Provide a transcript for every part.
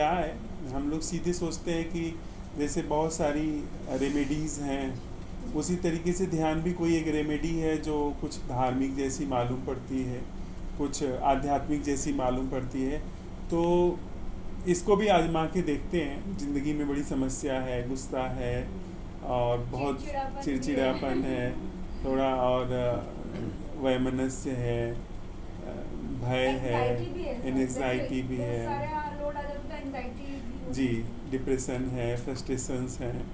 क्या है, हम लोग सीधे सोचते हैं कि जैसे बहुत सारी रेमेडीज़ हैं, उसी तरीके से ध्यान भी कोई एक रेमेडी है जो कुछ धार्मिक जैसी मालूम पड़ती है, कुछ आध्यात्मिक जैसी मालूम पड़ती है। तो इसको भी आजमा के देखते हैं। ज़िंदगी में बड़ी समस्या है, गुस्सा है और बहुत चिड़चिड़ापन भी चिड़चिड़ापन है। है थोड़ा, और वैमनस्य है, भय है, एंग्जाइटी भी है सर, जैसे एनजाइटी भी बहुत है। सारा लोड आ जाता है, एंग्जाइटी भी जी, होती है। डिप्रेशन है, फ्रस्ट्रेशंस हैं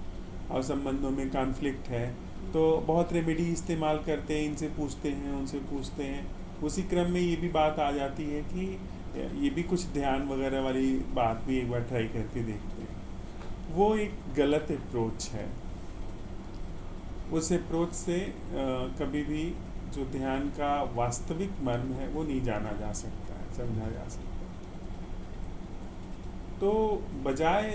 और संबंधों में कॉन्फ्लिक्ट है। तो बहुत रेमेडी इस्तेमाल करते हैं, इनसे पूछते हैं, उनसे पूछते हैं। उसी क्रम में ये भी बात आ जाती है कि ये भी कुछ ध्यान वगैरह वाली बात भी एक बार ट्राई करके देखते हैं। वो एक गलत अप्रोच है। उस अप्रोच से कभी भी जो ध्यान का वास्तविक मर्म है वो नहीं जाना जा सकता है, समझा जा सकता है। तो बजाय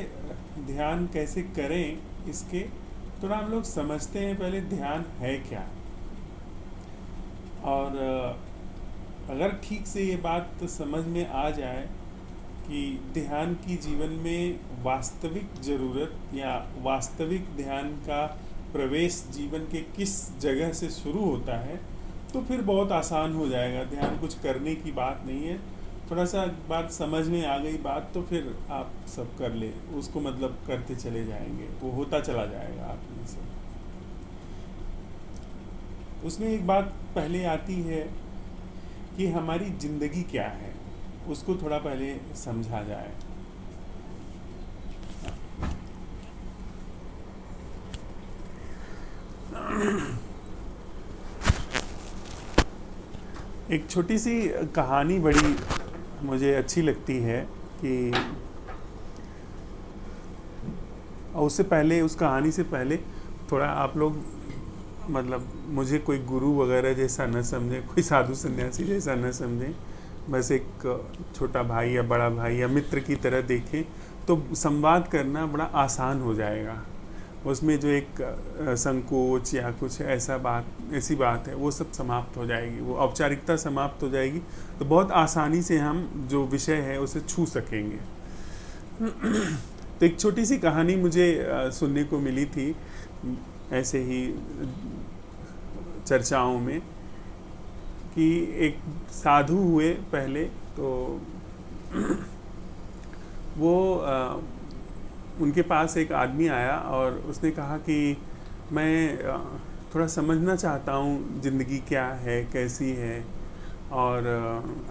ध्यान कैसे करें इसके, थोड़ा हम लोग समझते हैं पहले ध्यान है क्या। और अगर ठीक से ये बात तो समझ में आ जाए कि ध्यान की जीवन में वास्तविक ज़रूरत या वास्तविक ध्यान का प्रवेश जीवन के किस जगह से शुरू होता है, तो फिर बहुत आसान हो जाएगा। ध्यान कुछ करने की बात नहीं है। थोड़ा सा बात समझ में आ गई बात, तो फिर आप सब कर ले उसको, मतलब करते चले जाएंगे, वो होता चला जाएगा आप में से। उसमें एक बात पहले आती है कि हमारी ज़िंदगी क्या है, उसको थोड़ा पहले समझा जाए। एक छोटी सी कहानी बड़ी मुझे अच्छी लगती है कि, और उससे पहले, उस कहानी से पहले थोड़ा आप लोग, मतलब मुझे कोई गुरु वगैरह जैसा न समझें, कोई साधु सन्यासी जैसा न समझें। बस एक छोटा भाई या बड़ा भाई या मित्र की तरह देखें, तो संवाद करना बड़ा आसान हो जाएगा। उसमें जो एक संकोच या कुछ ऐसी बात है, वो सब समाप्त हो जाएगी, वो औपचारिकता समाप्त हो जाएगी। तो बहुत आसानी से हम जो विषय है उसे छू सकेंगे। तो एक छोटी सी कहानी मुझे सुनने को मिली थी ऐसे ही चर्चाओं में, कि एक साधु हुए पहले। तो वो उनके पास एक आदमी आया और उसने कहा कि मैं थोड़ा समझना चाहता हूँ ज़िंदगी क्या है, कैसी है। और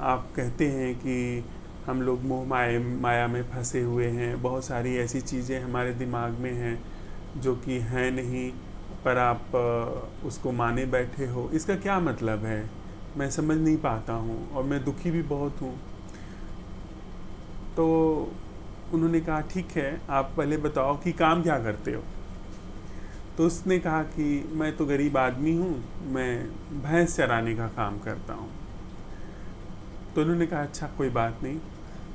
आप कहते हैं कि हम लोग मोह माया में फंसे हुए हैं, बहुत सारी ऐसी चीज़ें हमारे दिमाग में हैं जो कि हैं नहीं, पर आप उसको माने बैठे हो। इसका क्या मतलब है, मैं समझ नहीं पाता हूँ और मैं दुखी भी बहुत हूँ। तो उन्होंने कहा ठीक है, आप पहले बताओ कि काम क्या करते हो। तो उसने कहा कि मैं तो गरीब आदमी हूँ, मैं भैंस चराने का काम करता हूँ। तो उन्होंने कहा अच्छा कोई बात नहीं,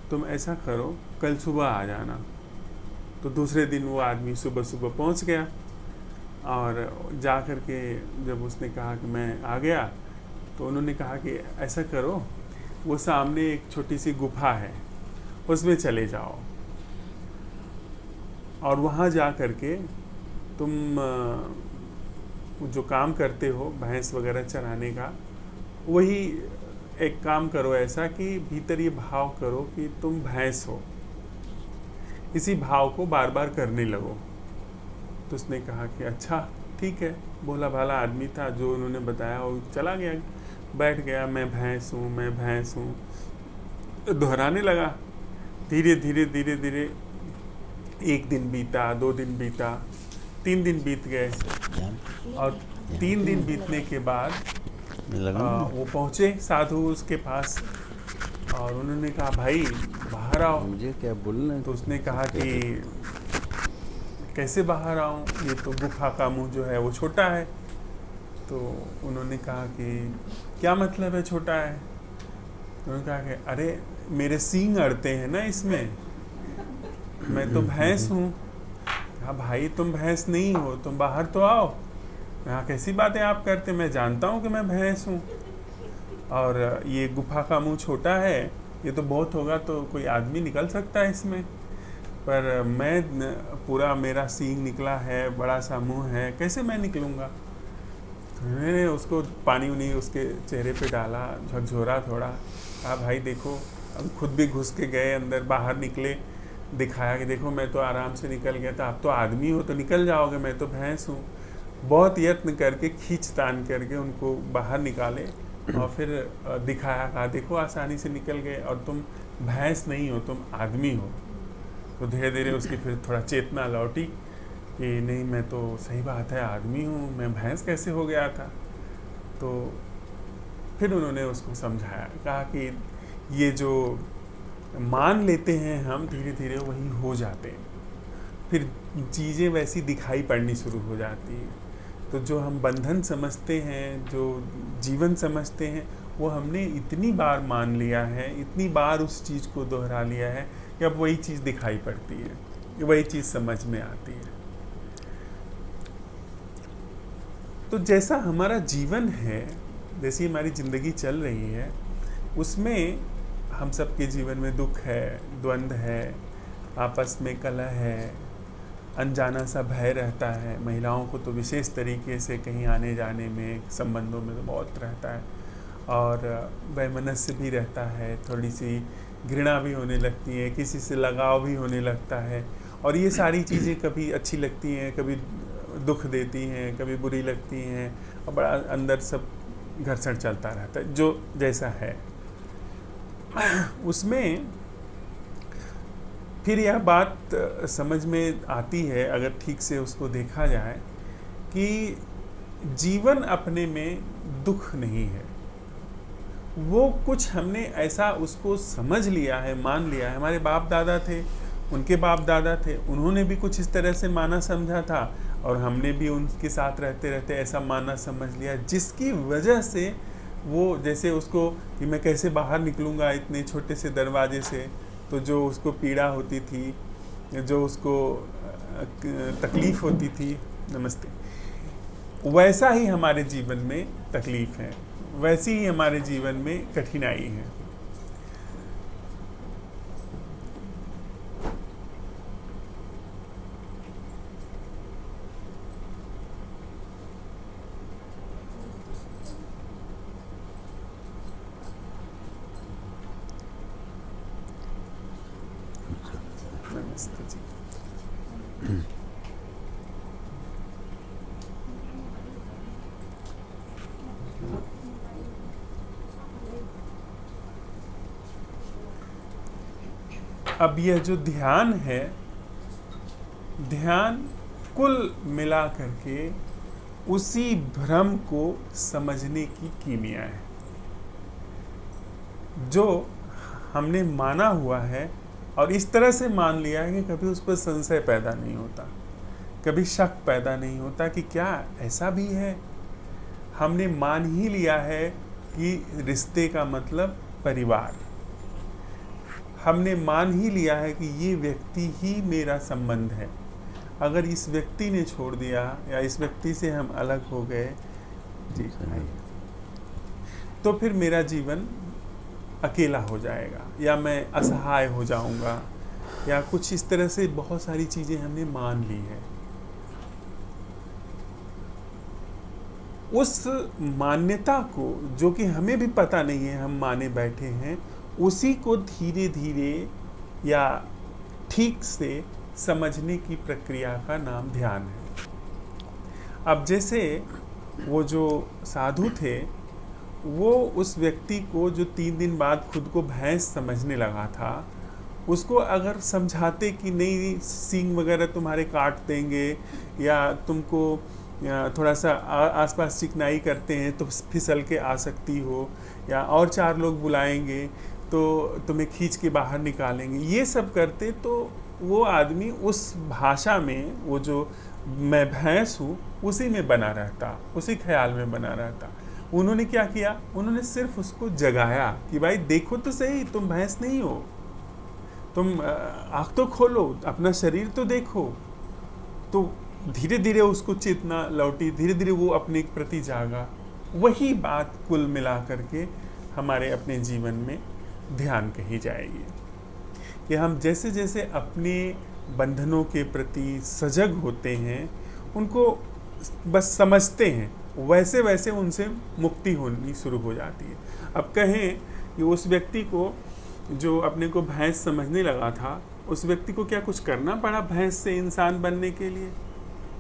तुम ऐसा करो कल सुबह आ जाना। तो दूसरे दिन वो आदमी सुबह सुबह पहुँच गया, और जा कर के जब उसने कहा कि मैं आ गया, तो उन्होंने कहा कि ऐसा करो, वो सामने एक छोटी सी गुफा है, उसमें चले जाओ और वहाँ जा कर के तुम जो काम करते हो भैंस वगैरह चराने का, वही एक काम करो ऐसा कि भीतर ये भाव करो कि तुम भैंस हो। इसी भाव को बार बार करने लगो। तो उसने कहा कि अच्छा ठीक है, भोला भाला आदमी था, जो उन्होंने बताया वो चला गया, बैठ गया, मैं भैंस हूँ, मैं भैंस हूँ, दोहराने लगा। धीरे धीरे धीरे धीरे एक दिन बीता, 2 दिन बीता, 3 दिन बीत गए। और 3 दिन बीतने के बाद वो पहुँचे साधु उसके पास, और उन्होंने कहा भाई बाहर आओ। मुझे क्या बोलना। तो उसने कहा कि कैसे बाहर आऊँ, ये तो गुफा का मुंह जो है वो छोटा है। तो उन्होंने कहा कि क्या मतलब है छोटा है। उन्होंने कहा कि अरे मेरे सींग अड़ते हैं ना इसमें, मैं तो भैंस हूँ। कहा भाई तुम भैंस नहीं हो, तुम बाहर तो आओ। यहाँ कैसी बातें आप करते, मैं जानता हूँ कि मैं भैंस हूँ, और ये गुफा का मुंह छोटा है, ये तो बहुत होगा तो कोई आदमी निकल सकता है इसमें। पर पूरा मेरा सींग निकला है, बड़ा सा मुंह है, कैसे मैं निकलूँगा। तो मैंने उसको पानी उनी उसके चेहरे पे डाला, झकझोरा थोड़ा, कहा भाई देखो, अब खुद भी घुस के गए अंदर, बाहर निकले, दिखाया कि देखो मैं तो आराम से निकल गया था, आप तो आदमी हो तो निकल जाओगे, मैं तो भैंस हूँ। बहुत यत्न करके खींच तान करके उनको बाहर निकाले और फिर दिखाया, कहा देखो आसानी से निकल गए, और तुम भैंस नहीं हो, तुम आदमी हो। तो धीरे धीरे उसकी फिर थोड़ा चेतना लौटी कि नहीं, मैं तो सही बात है, आदमी हूँ, मैं भैंस कैसे हो गया था। तो फिर उन्होंने उसको समझाया, कहा कि ये जो मान लेते हैं हम, धीरे धीरे वही हो जाते हैं, फिर चीज़ें वैसी दिखाई पड़नी शुरू हो जाती हैं। तो जो हम बंधन समझते हैं, जो जीवन समझते हैं, वो हमने इतनी बार मान लिया है, इतनी बार उस चीज़ को दोहरा लिया है कि अब वही चीज़ दिखाई पड़ती है, वही चीज़ समझ में आती है। तो जैसा हमारा जीवन है, जैसी हमारी ज़िंदगी चल रही है, उसमें हम सबके जीवन में दुख है, द्वंद्व है, आपस में कलह है, अनजाना सा भय रहता है। महिलाओं को तो विशेष तरीके से कहीं आने जाने में, संबंधों में तो बहुत रहता है, और वैमनस्य भी रहता है, थोड़ी सी घृणा भी होने लगती है, किसी से लगाव भी होने लगता है। और ये सारी चीज़ें कभी अच्छी लगती हैं, कभी दुख देती हैं, कभी बुरी लगती हैं, और बड़ा अंदर सब घर्षण चलता रहता है, जो जैसा है। उसमें फिर यह बात समझ में आती है, अगर ठीक से उसको देखा जाए, कि जीवन अपने में दुख नहीं है। वो कुछ हमने ऐसा उसको समझ लिया है, मान लिया है। हमारे बाप दादा थे, उनके बाप दादा थे, उन्होंने भी कुछ इस तरह से माना समझा था, और हमने भी उनके साथ रहते रहते ऐसा माना समझ लिया, जिसकी वजह से वो, जैसे उसको कि मैं कैसे बाहर निकलूँगा इतने छोटे से दरवाजे से, तो जो उसको पीड़ा होती थी, जो उसको तकलीफ़ होती थी, नमस्ते, वैसा ही हमारे जीवन में तकलीफ़ है, वैसी ही हमारे जीवन में कठिनाई है। नमस्ते जी। अब यह जो ध्यान है, ध्यान कुल मिला करके उसी भ्रम को समझने की कीमिया है। जो हमने माना हुआ है और इस तरह से मान लिया है कि कभी उस पर संशय पैदा नहीं होता, कभी शक पैदा नहीं होता कि क्या ऐसा भी है। हमने मान ही लिया है कि रिश्ते का मतलब परिवार, हमने मान ही लिया है कि ये व्यक्ति ही मेरा संबंध है। अगर इस व्यक्ति ने छोड़ दिया या इस व्यक्ति से हम अलग हो गए जी, तो फिर मेरा जीवन अकेला हो जाएगा, या मैं असहाय हो जाऊंगा, या कुछ इस तरह से बहुत सारी चीज़ें हमने मान ली है। उस मान्यता को, जो कि हमें भी पता नहीं है हम माने बैठे हैं, उसी को धीरे धीरे या ठीक से समझने की प्रक्रिया का नाम ध्यान है। अब जैसे वो जो साधु थे, वो उस व्यक्ति को जो 3 दिन बाद खुद को भैंस समझने लगा था, उसको अगर समझाते कि नहीं, सींग वगैरह तुम्हारे काट देंगे, या तुमको थोड़ा सा आसपास चिकनाई करते हैं तो फिसल के आ सकती हो, या और 4 लोग बुलाएंगे तो तुम्हें खींच के बाहर निकालेंगे, ये सब करते, तो वो आदमी उस भाषा में, वो जो मैं भैंस हूँ, उसी में बना रहता, उसी ख्याल में बना रहता। उन्होंने क्या किया, उन्होंने सिर्फ उसको जगाया कि भाई देखो तो सही, तुम भैंस नहीं हो, तुम आँख तो खोलो, अपना शरीर तो देखो। तो धीरे धीरे उसको चेतना लौटी, धीरे धीरे वो अपने प्रति जागा। वही बात कुल मिला करके हमारे अपने जीवन में ध्यान कही जाएगी कि हम जैसे जैसे अपने बंधनों के प्रति सजग होते हैं, उनको बस समझते हैं, वैसे वैसे उनसे मुक्ति होनी शुरू हो जाती है। अब कहें कि उस व्यक्ति को जो अपने को भैंस समझने लगा था, उस व्यक्ति को क्या कुछ करना पड़ा भैंस से इंसान बनने के लिए?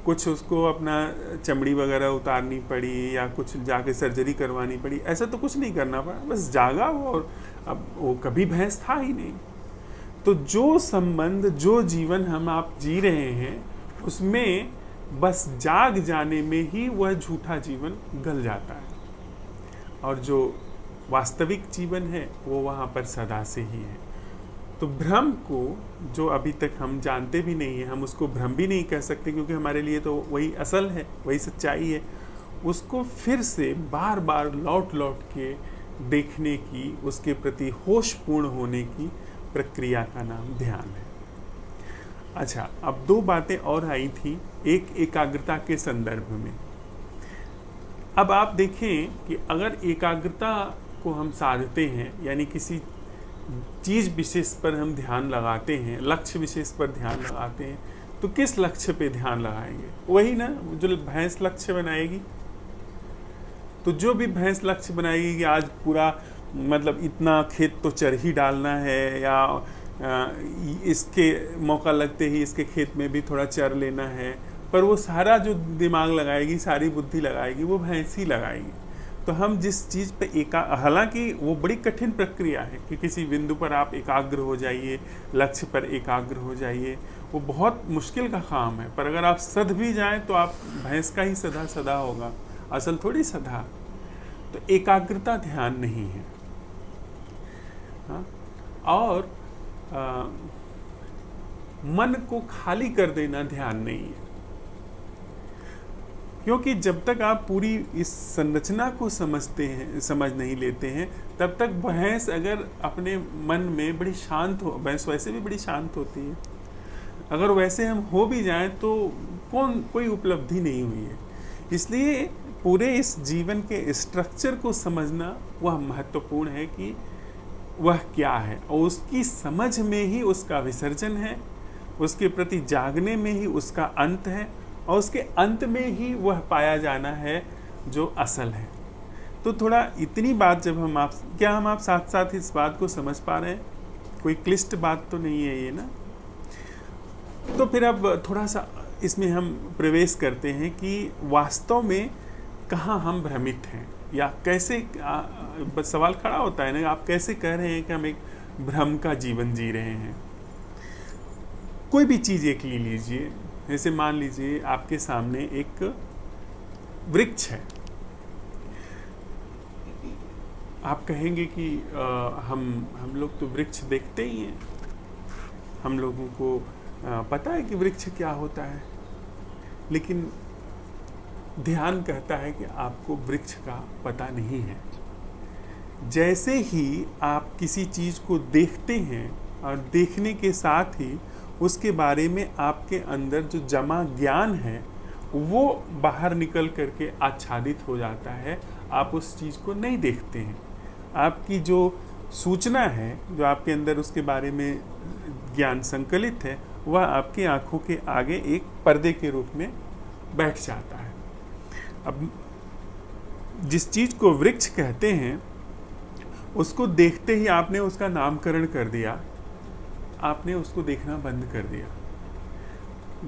कुछ उसको अपना चमड़ी वगैरह उतारनी पड़ी या कुछ जाके सर्जरी करवानी पड़ी? ऐसा तो कुछ नहीं करना पड़ा, बस जागा वो, और अब वो कभी भैंस था ही नहीं। तो जो संबंध, जो जीवन हम आप जी रहे हैं, उसमें बस जाग जाने में ही वह झूठा जीवन गल जाता है, और जो वास्तविक जीवन है वो वहाँ पर सदा से ही है। तो भ्रम को, जो अभी तक हम जानते भी नहीं है, हम उसको भ्रम भी नहीं कह सकते क्योंकि हमारे लिए तो वही असल है, वही सच्चाई है, उसको फिर से बार बार लौट लौट के देखने की, उसके प्रति होशपूर्ण होने की प्रक्रिया का नाम ध्यान है। अच्छा, अब दो बातें और आई थी, एक एकाग्रता के संदर्भ में। अब आप देखें कि अगर एकाग्रता को हम साधते हैं, यानी किसी चीज़ विशेष पर हम ध्यान लगाते हैं, लक्ष्य विशेष पर ध्यान लगाते हैं, तो किस लक्ष्य पे ध्यान लगाएंगे? वही ना जो भैंस लक्ष्य बनाएगी। तो जो भी भैंस लक्ष्य बनाएगी कि आज पूरा मतलब इतना खेत तो चर ही डालना है, या इसके मौका लगते ही इसके खेत में भी थोड़ा चर लेना है, पर वो सारा जो दिमाग लगाएगी, सारी बुद्धि लगाएगी, वो भैंस ही लगाएगी। तो हम जिस चीज़ पे हालांकि वो बड़ी कठिन प्रक्रिया है कि किसी बिंदु पर आप एकाग्र हो जाइए, लक्ष्य पर एकाग्र हो जाइए, वो बहुत मुश्किल का काम है। पर अगर आप सध भी जाएं तो आप भैंस का ही सदा सदा होगा, असल थोड़ी सदा। तो एकाग्रता ध्यान नहीं है। हाँ? और मन को खाली कर देना ध्यान नहीं है, क्योंकि जब तक आप पूरी इस संरचना को समझ नहीं लेते हैं, तब तक भैंस अगर अपने मन में बड़ी शांत हो, भैंस वैसे भी बड़ी शांत होती है, अगर वैसे हम हो भी जाएं तो कोई उपलब्धि नहीं हुई है। इसलिए पूरे इस जीवन के स्ट्रक्चर को समझना वह महत्वपूर्ण है कि वह क्या है, और उसकी समझ में ही उसका विसर्जन है, उसके प्रति जागने में ही उसका अंत है, और उसके अंत में ही वह पाया जाना है जो असल है। तो थोड़ा इतनी बात जब हम आप साथ साथ इस बात को समझ पा रहे हैं? कोई क्लिष्ट बात तो नहीं है ये ना? तो फिर अब थोड़ा सा इसमें हम प्रवेश करते हैं कि वास्तव में कहाँ हम भ्रमित हैं, या कैसे सवाल खड़ा होता है ना, आप कैसे कह रहे हैं कि हम एक भ्रम का जीवन जी रहे हैं? कोई भी चीज़ एक ले लीजिए, जैसे मान लीजिए आपके सामने एक वृक्ष है। आप कहेंगे कि हम लोग तो वृक्ष देखते ही हैं, हम लोगों को पता है कि वृक्ष क्या होता है, लेकिन ध्यान कहता है कि आपको वृक्ष का पता नहीं है। जैसे ही आप किसी चीज़ को देखते हैं और देखने के साथ ही उसके बारे में आपके अंदर जो जमा ज्ञान है वो बाहर निकल करके आच्छादित हो जाता है, आप उस चीज़ को नहीं देखते हैं। आपकी जो सूचना है, जो आपके अंदर उसके बारे में ज्ञान संकलित है, वह आपकी आंखों के आगे एक पर्दे के रूप में बैठ जाता है। अब जिस चीज़ को वृक्ष कहते हैं, उसको देखते ही आपने उसका नामकरण कर दिया, आपने उसको देखना बंद कर दिया।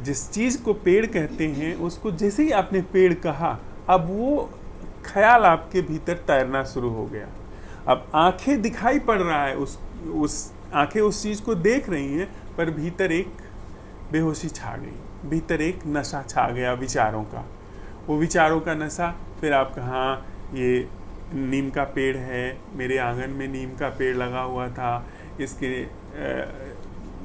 जिस चीज़ को पेड़ कहते हैं, उसको जैसे ही आपने पेड़ कहा, अब वो ख्याल आपके भीतर तैरना शुरू हो गया। अब आंखें दिखाई पड़ रहा है, उस आंखें उस चीज़ को देख रही हैं, पर भीतर एक बेहोशी छा गई, भीतर एक नशा छा गया विचारों का। वो विचारों का नशा, फिर आप कहाँ, ये नीम का पेड़ है, मेरे आंगन में नीम का पेड़ लगा हुआ था,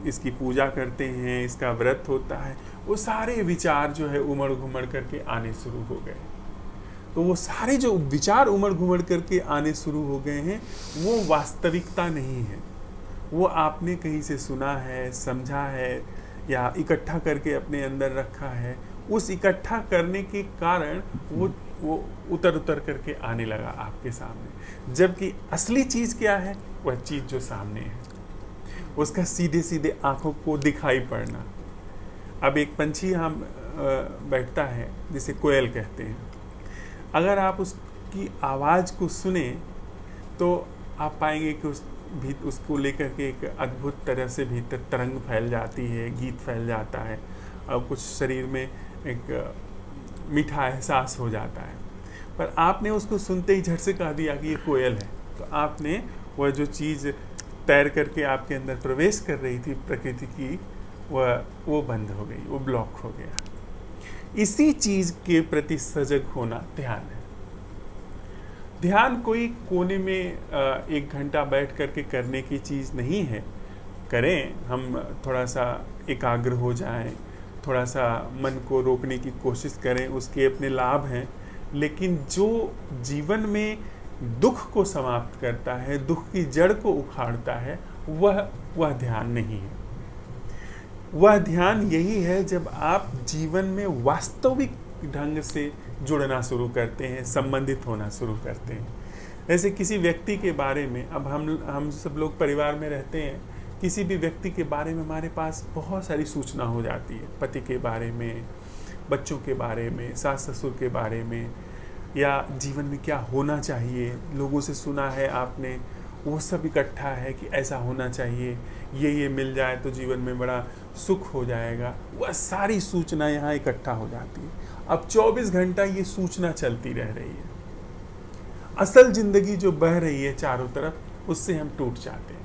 इसकी पूजा करते हैं, इसका व्रत होता है। वो सारे विचार जो है उमड़ घुमड़ करके आने शुरू हो गए। तो वो सारे जो विचार उमड़ घुमड़ करके आने शुरू हो गए हैं, वो वास्तविकता नहीं है। वो आपने कहीं से सुना है, समझा है, या इकट्ठा करके अपने अंदर रखा है। उस इकट्ठा करने के कारण वो उतर करके आने लगा आपके सामने, जबकि असली चीज़ क्या है? वह चीज़ जो सामने है, उसका सीधे सीधे आंखों को दिखाई पड़ना, अब एक पंछी हम बैठता है जिसे कोयल कहते हैं, अगर आप उसकी आवाज़ को सुने तो आप पाएंगे कि उसको लेकर के एक अद्भुत तरह से भीतर तरंग फैल जाती है, गीत फैल जाता है और कुछ शरीर में एक मीठा एहसास हो जाता है। पर आपने उसको सुनते ही झट से कह दिया कि ये कोयल है, तो आपने वह जो चीज़ तैर करके आपके अंदर प्रवेश कर रही थी प्रकृति की, वो बंद हो गई, वो ब्लॉक हो गया। इसी चीज़ के प्रति सजग होना ध्यान है। ध्यान कोई कोने में 1 घंटा बैठ करके करने की चीज़ नहीं है। करें, हम थोड़ा सा एकाग्र हो जाएं, थोड़ा सा मन को रोकने की कोशिश करें, उसके अपने लाभ हैं। लेकिन जो जीवन में दुख को समाप्त करता है, दुख की जड़ को उखाड़ता है, वह ध्यान नहीं है। वह ध्यान यही है जब आप जीवन में वास्तविक ढंग से जुड़ना शुरू करते हैं, संबंधित होना शुरू करते हैं। जैसे किसी व्यक्ति के बारे में, अब हम सब लोग परिवार में रहते हैं, किसी भी व्यक्ति के बारे में हमारे पास बहुत सारी सूचना हो जाती है, पति के बारे में, बच्चों के बारे में, सास ससुर के बारे में, या जीवन में क्या होना चाहिए, लोगों से सुना है आपने, वो सब इकट्ठा है कि ऐसा होना चाहिए, ये मिल जाए तो जीवन में बड़ा सुख हो जाएगा। वह सारी सूचना यहाँ इकट्ठा हो जाती है। अब 24 घंटा ये सूचना चलती रह रही है। असल जिंदगी जो बह रही है चारों तरफ, उससे हम टूट जाते हैं,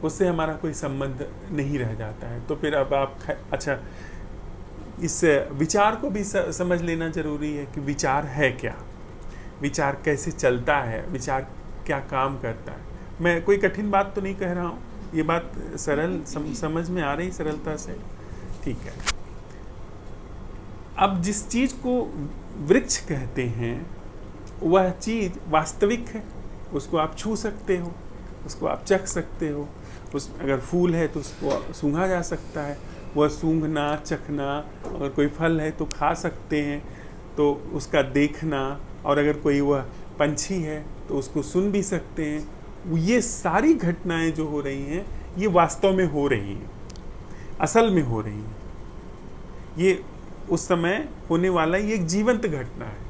उससे हमारा कोई संबंध नहीं रह जाता है। तो फिर अब आप अच्छा, इस विचार को भी समझ लेना जरूरी है कि विचार है क्या, विचार कैसे चलता है, विचार क्या काम करता है। मैं कोई कठिन बात तो नहीं कह रहा हूँ, ये बात सरल समझ में आ रही सरलता से, ठीक है। अब जिस चीज़ को वृक्ष कहते हैं वह चीज़ वास्तविक है, उसको आप छू सकते हो, उसको आप चख सकते हो। अगर फूल है तो उसको सूंघा जा सकता है, वह सूंघना, चखना, अगर कोई फल है तो खा सकते हैं, तो उसका देखना, और अगर कोई वह पंछी है तो उसको सुन भी सकते हैं। ये सारी घटनाएं जो हो रही हैं, ये वास्तव में हो रही हैं, असल में हो रही हैं। ये उस समय होने वाला ये एक जीवंत घटना है।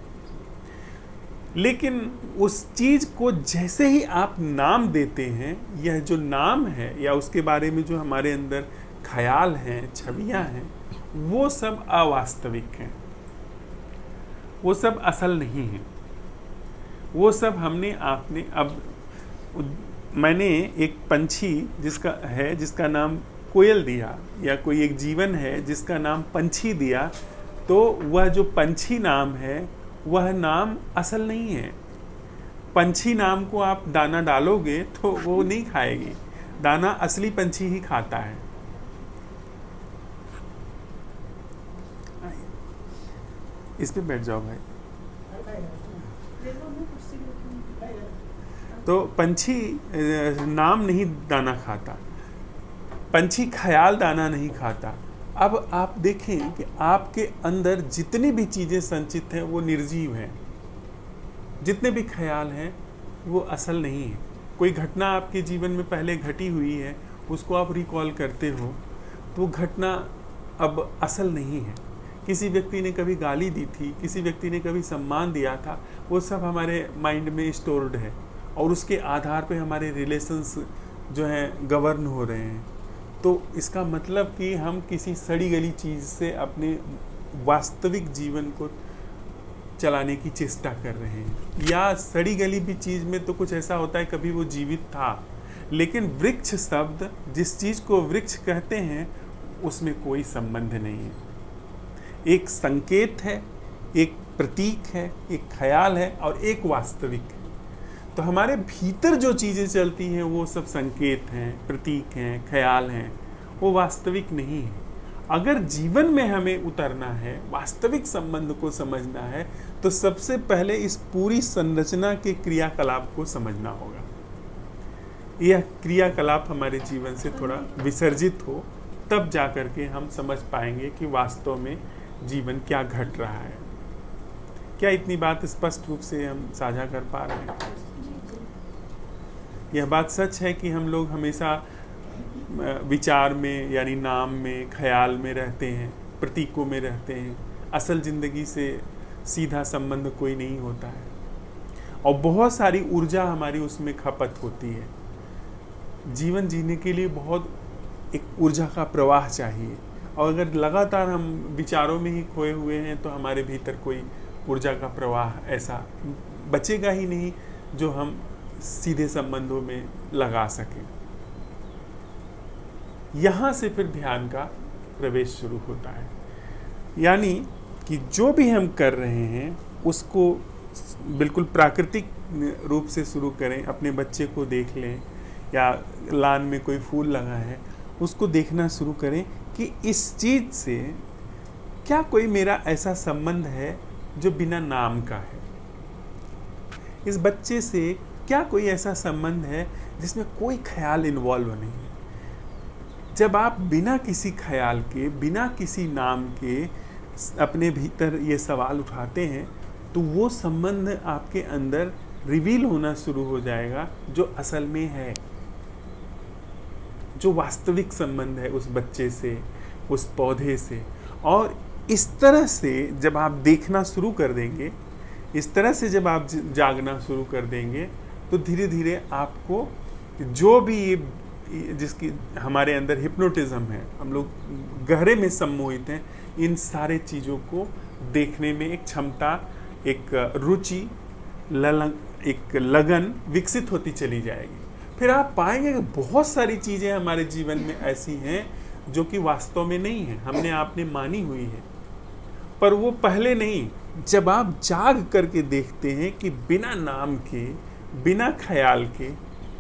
लेकिन उस चीज़ को जैसे ही आप नाम देते हैं, यह जो नाम है या उसके बारे में जो हमारे अंदर ख्याल हैं, छवियां हैं, वो सब अवास्तविक हैं, वो सब असल नहीं है। वो सब आपने अब मैंने एक पंछी जिसका नाम कोयल दिया, या कोई एक जीवन है जिसका नाम पंछी दिया, तो वह जो पंछी नाम है वह नाम असल नहीं है। पंछी नाम को आप दाना डालोगे तो वो नहीं खाएगी, दाना असली पंछी ही खाता है। इस पे बैठ जाओ भाई। तो पंछी नाम नहीं दाना खाता, पंछी ख्याल दाना नहीं खाता। अब आप देखें कि आपके अंदर जितनी भी चीज़ें संचित हैं वो निर्जीव हैं, जितने भी ख्याल हैं वो असल नहीं है। कोई घटना आपके जीवन में पहले घटी हुई है, उसको आप रिकॉल करते हो, तो वो घटना अब असल नहीं है। किसी व्यक्ति ने कभी गाली दी थी, किसी व्यक्ति ने कभी सम्मान दिया था, वो सब हमारे माइंड में स्टोर्ड है, और उसके आधार पे हमारे रिलेशंस जो हैं गवर्न हो रहे हैं। तो इसका मतलब कि हम किसी सड़ी गली चीज़ से अपने वास्तविक जीवन को चलाने की चेष्टा कर रहे हैं। या सड़ी गली भी चीज़ में तो कुछ ऐसा होता है, कभी वो जीवित था, लेकिन वृक्ष शब्द, जिस चीज़ को वृक्ष कहते हैं, उसमें कोई संबंध नहीं है। एक संकेत है, एक प्रतीक है, एक ख्याल है, और एक वास्तविक है। तो हमारे भीतर जो चीज़ें चलती हैं वो सब संकेत हैं, प्रतीक हैं, ख्याल हैं, वो वास्तविक नहीं है। अगर जीवन में हमें उतरना है, वास्तविक संबंध को समझना है, तो सबसे पहले इस पूरी संरचना के क्रियाकलाप को समझना होगा। यह क्रियाकलाप हमारे जीवन से थोड़ा विसर्जित हो, तब जा कर के हम समझ पाएंगे कि वास्तव में जीवन क्या घट रहा है। क्या इतनी बात स्पष्ट रूप से हम साझा कर पा रहे हैं? यह बात सच है कि हम लोग हमेशा विचार में यानी नाम में, ख्याल में रहते हैं, प्रतीकों में रहते हैं। असल ज़िंदगी से सीधा संबंध कोई नहीं होता है और बहुत सारी ऊर्जा हमारी उसमें खपत होती है। जीवन जीने के लिए बहुत एक ऊर्जा का प्रवाह चाहिए और अगर लगातार हम विचारों में ही खोए हुए हैं तो हमारे भीतर कोई ऊर्जा का प्रवाह ऐसा बचेगा ही नहीं जो हम सीधे संबंधों में लगा सकें। यहाँ से फिर ध्यान का प्रवेश शुरू होता है, यानी कि जो भी हम कर रहे हैं उसको बिल्कुल प्राकृतिक रूप से शुरू करें। अपने बच्चे को देख लें या लान में कोई फूल लगा है उसको देखना शुरू करें कि इस चीज़ से क्या कोई मेरा ऐसा संबंध है जो बिना नाम का है। इस बच्चे से क्या कोई ऐसा संबंध है जिसमें कोई ख्याल इन्वॉल्व नहीं है। जब आप बिना किसी ख्याल के, बिना किसी नाम के अपने भीतर ये सवाल उठाते हैं तो वो संबंध आपके अंदर रिवील होना शुरू हो जाएगा जो असल में है, जो वास्तविक संबंध है उस बच्चे से, उस पौधे से। और इस तरह से जब आप देखना शुरू कर देंगे, इस तरह से जब आप जागना शुरू कर देंगे तो धीरे धीरे आपको जो भी ये जिसकी हमारे अंदर हिप्नोटिज्म है, हम लोग गहरे में सम्मोहित हैं, इन सारे चीज़ों को देखने में एक क्षमता, एक रुचि, एक लगन विकसित होती चली जाएगी। फिर आप पाएंगे कि बहुत सारी चीज़ें हमारे जीवन में ऐसी हैं जो कि वास्तव में नहीं है, हमने आपने मानी हुई है, पर वो पहले नहीं। जब आप जाग करके देखते हैं कि बिना नाम के, बिना ख्याल के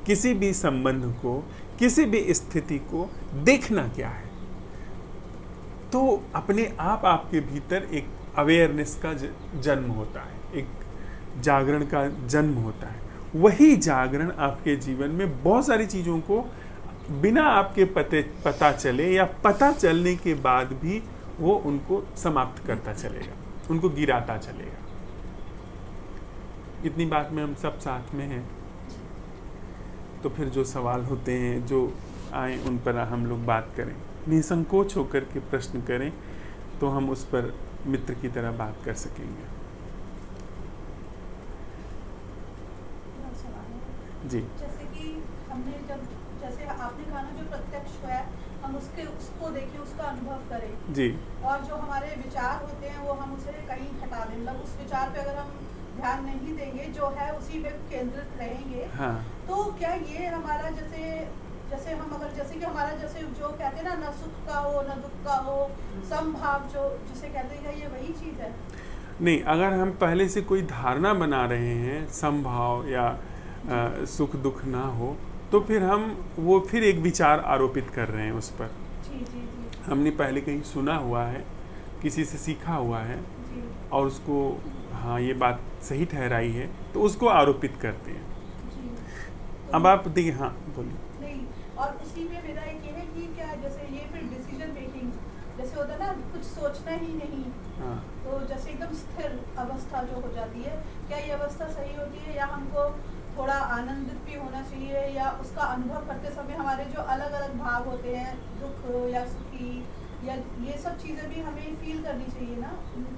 किसी भी संबंध को, किसी भी स्थिति को देखना क्या है, तो अपने आप आपके भीतर एक अवेयरनेस का जन्म होता है, एक जागरण का जन्म होता है। वही जागरण आपके जीवन में बहुत सारी चीज़ों को बिना आपके पता चले या पता चलने के बाद भी वो उनको समाप्त करता चलेगा, उनको गिराता चलेगा। इतनी बात में हम सब साथ में हैं, तो फिर जो सवाल होते हैं जो आए उन पर हम लोग बात करें, निसंकोच होकर के प्रश्न करें, तो हम उस पर मित्र की तरह बात कर सकेंगे। जी, जैसे कि हमने जैसे आपने कहा ना, जो प्रत्यक्ष है हम उसको देखें, उसका अनुभव करें जी। और जो हमारे विचार होते हैं वो हम उसे कहीं हटा दें, मतलब उस विचार पे अगर हम ध्यान नहीं देंगे, जो है उसी पे केंद्रित रहेंगे। हाँ। तो क्या ये हमारा जैसे हम अगर जैसे कि हमारा जैसे जो कहते हैं ना, न सुख का हो न दुख का हो, समभाव जो जिसे कहते हैं, ये वही चीज़ है? नहीं, अगर हम पहले से कोई धारणा बना रहे हैं समभाव या सुख दुख ना हो, तो फिर हम वो फिर एक विचार आरोपित कर रहे हैं उस पर। जी जी जी। हमने पहले कहीं सुना हुआ है, किसी से सीखा हुआ है जी। और उसको हाँ ये बात सही ठहराई है तो उसको आरोपित करते हैं। जी। अब आप देखिए, हाँ बोलिए। नहीं, और उसी में मेरा एक ये है कि क्या जैसे ये फिर डिसीजन मेकिंग जैसे होता है ना, कुछ सोचना ही नहीं, हाँ। तो जैसे एकदम स्थिर अवस्था जो हो जाती है, क्या ये अवस्था सही होती है, या हमको थोड़ा आनंदित भी होना चाहिए, या उसका अनुभव करते समय हमारे जो अलग अलग भाव होते हैं, दुख या सुखी, या ये सब चीज़ें भी हमें फील करनी चाहिए ना?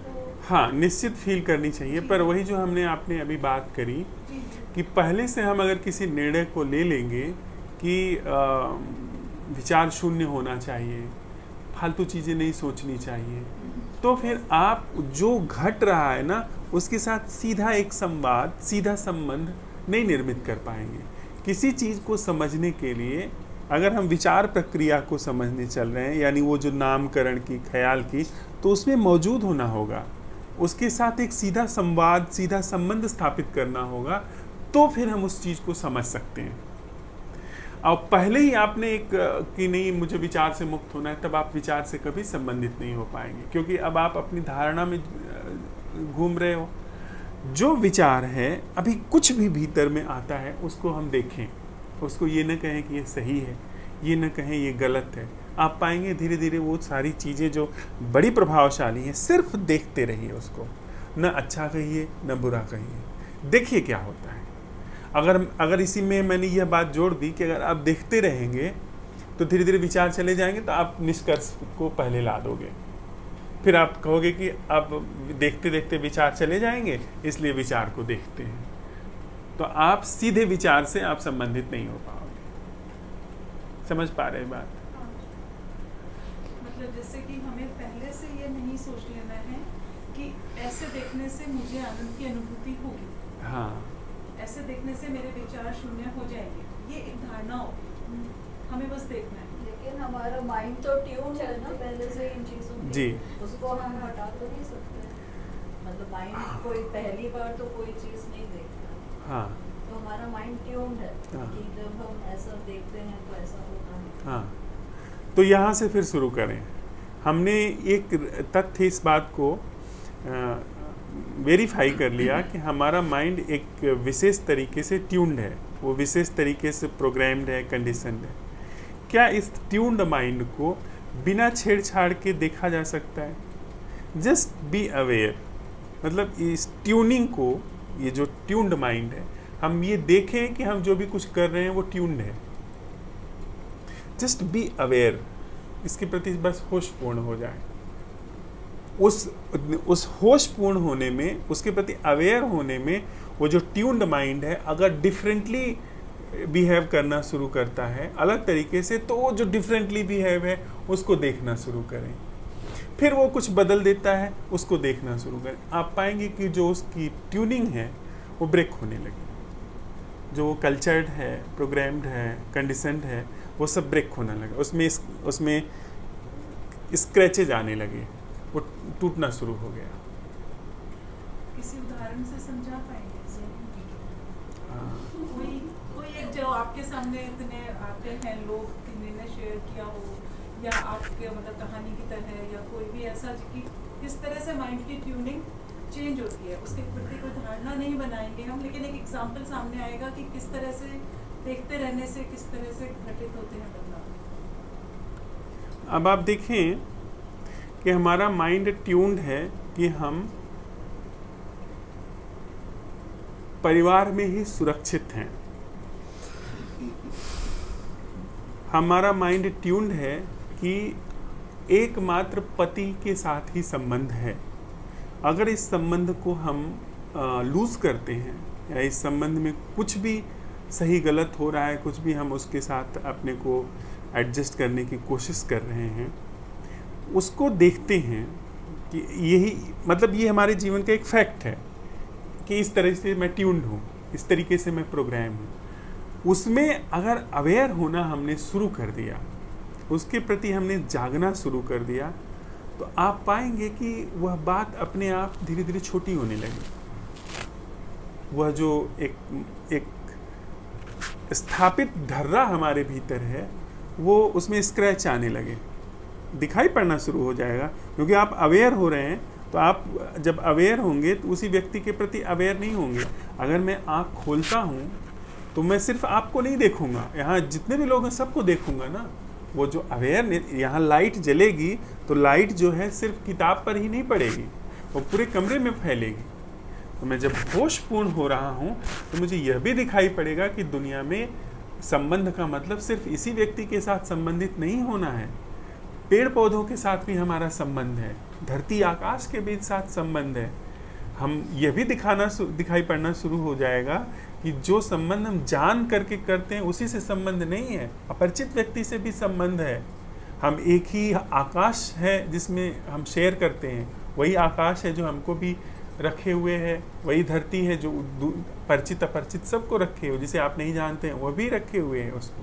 तो हाँ, निश्चित फील करनी चाहिए, पर वही जो हमने आपने अभी बात करी जी। कि पहले से हम अगर किसी निर्णय को ले लेंगे कि विचार शून्य होना चाहिए, फालतू चीज़ें नहीं सोचनी चाहिए, तो फिर आप जो घट रहा है ना उसके साथ सीधा एक संवाद, सीधा संबंध नहीं निर्मित कर पाएंगे। किसी चीज़ को समझने के लिए अगर हम विचार प्रक्रिया को समझने चल रहे हैं, यानी वो जो नामकरण की, ख्याल की, तो उसमें मौजूद होना होगा, उसके साथ एक सीधा संवाद, सीधा संबंध स्थापित करना होगा, तो फिर हम उस चीज़ को समझ सकते हैं। और पहले ही आपने एक कि नहीं मुझे विचार से मुक्त होना है, तब आप विचार से कभी संबंधित नहीं हो पाएंगे, क्योंकि अब आप अपनी धारणा में घूम रहे हो। जो विचार है अभी कुछ भी भीतर में आता है उसको हम देखें, उसको ये न कहें कि ये सही है, ये न कहें ये गलत है। आप पाएंगे धीरे धीरे वो सारी चीज़ें जो बड़ी प्रभावशाली हैं, सिर्फ देखते रहिए उसको, न अच्छा कहिए न बुरा कहिए, देखिए क्या होता है। अगर इसी में मैंने यह बात जोड़ दी कि अगर आप देखते रहेंगे तो धीरे धीरे विचार चले जाएंगे, तो आप निष्कर्ष को पहले ला दोगे। फिर आप कहोगे कि अब देखते देखते विचार चले जाएंगे, इसलिए विचार को देखते हैं। तो आप सीधे विचार से आप संबंधित नहीं हो पाओगे। समझ पा रहे बात? मतलब जैसे कि हमें पहले से ये नहीं सोच लेना है कि ऐसे देखने से मुझे आनंद की अनुभूति होगी, हाँ, ऐसे देखने से मेरे विचार शून्य हो जाएंगे, ये एक धारणा होगी, हमें बस देखना है। लेकिन हमारा माइंड तो ट्यून है ना पहले से इन चीजों की, जी। उसको हम हटा तो नहीं सकते। मतलब माइंड कोई पहली बार तो कोई चीज नहीं देखता, हाँ, तो हमारा माइंड ट्यून है हाँ। कि जब हम ऐसा देखते हैं तो ऐसा होता है। हाँ। तो यहाँ से फिर शुरू करें। हमने एक तथ्य इस बात को वेरीफाई कर लिया कि हमारा माइंड एक विशेष तरीके से ट्यून्ड है, वो विशेष तरीके से प्रोग्राम्ड है, कंडीशनड है। क्या इस ट्यून्ड माइंड को बिना छेड़छाड़ के देखा जा सकता है? जस्ट बी अवेयर, मतलब इस ट्यूनिंग को, ये जो ट्यून्ड माइंड है, हम ये देखें कि हम जो भी कुछ कर रहे हैं वो ट्यून्ड है। जस्ट बी अवेयर, इसके प्रति बस होशपूर्ण हो जाए। उस होशपूर्ण होने में, उसके प्रति अवेयर होने में, वो जो ट्यून्ड माइंड है अगर डिफरेंटली बिहेव करना शुरू करता है अलग तरीके से, तो वो जो डिफरेंटली बिहेव है उसको देखना शुरू करें। फिर वो कुछ बदल देता है, उसको देखना शुरू करें। आप पाएंगे कि जो उसकी ट्यूनिंग है वो ब्रेक होने लगे। जो वो कल्चर्ड है, प्रोग्राम्ड है, कंडीशनड है, वो सब ब्रेक होने लगे। उसमें स्क्रैचेज आने लगे, वो टूटना शुरू हो गया। किसी उदाहरण से समझा पाएंगे? हाँ। कोई एक जो आपके सामने इतने आते हैं लोग, किन्होंने शेयर किया हो, या आपके मतलब कहानी की तरह, या कोई भी ऐसा कि किस तरह से माइंड की ट्यूनिंग चेंज होती है, उसके प्रति कोई धारणा नहीं बनाएंगे हम, लेकिन एक एग्जाम्पल सामने आएगा कि किस तरह से देखते रहने से किस तरह से घटित होते हैं बदलाव। अब आप देखें कि हमारा माइंड ट्यून्ड है कि हम परिवार में ही सुरक्षित हैं। हमारा माइंड ट्यून्ड है कि एकमात्र पति के साथ ही संबंध है। अगर इस संबंध को हम लूज करते हैं, या इस संबंध में कुछ भी सही गलत हो रहा है, कुछ भी हम उसके साथ अपने को एडजस्ट करने की कोशिश कर रहे हैं, उसको देखते हैं कि यही मतलब ये हमारे जीवन का एक फैक्ट है कि इस तरह से मैं ट्यून्ड हूँ, इस तरीके से मैं प्रोग्राम हूँ। उसमें अगर अवेयर होना हमने शुरू कर दिया, उसके प्रति हमने जागना शुरू कर दिया, तो आप पाएंगे कि वह बात अपने आप धीरे धीरे छोटी होने लगी। वह जो एक स्थापित धर्रा हमारे भीतर है, वो उसमें स्क्रैच आने लगे, दिखाई पड़ना शुरू हो जाएगा। क्योंकि आप अवेयर हो रहे हैं, तो आप जब अवेयर होंगे तो उसी व्यक्ति के प्रति अवेयर नहीं होंगे। अगर मैं आँख खोलता हूँ तो मैं सिर्फ आपको नहीं देखूंगा, यहाँ जितने भी लोग हैं सबको देखूंगा ना। वो जो अवेयर, यहाँ लाइट जलेगी तो लाइट जो है सिर्फ किताब पर ही नहीं पड़ेगी, वो पूरे कमरे में फैलेगी। तो मैं जब होशपूर्ण हो रहा हूँ तो मुझे यह भी दिखाई पड़ेगा कि दुनिया में संबंध का मतलब सिर्फ इसी व्यक्ति के साथ संबंधित नहीं होना है। पेड़ पौधों के साथ भी हमारा संबंध है, धरती आकाश के बीच साथ संबंध है। हम यह भी दिखाई पड़ना शुरू हो जाएगा कि जो संबंध हम जान करके करते हैं उसी से संबंध नहीं है, अपरिचित व्यक्ति से भी संबंध है। हम एक ही आकाश है जिसमें हम शेयर करते हैं, वही आकाश है जो हमको भी रखे हुए है, वही धरती है जो परिचित अपरिचित सबको रखे हुए, जिसे आप नहीं जानते हैं वह भी रखे हुए हैं उसको।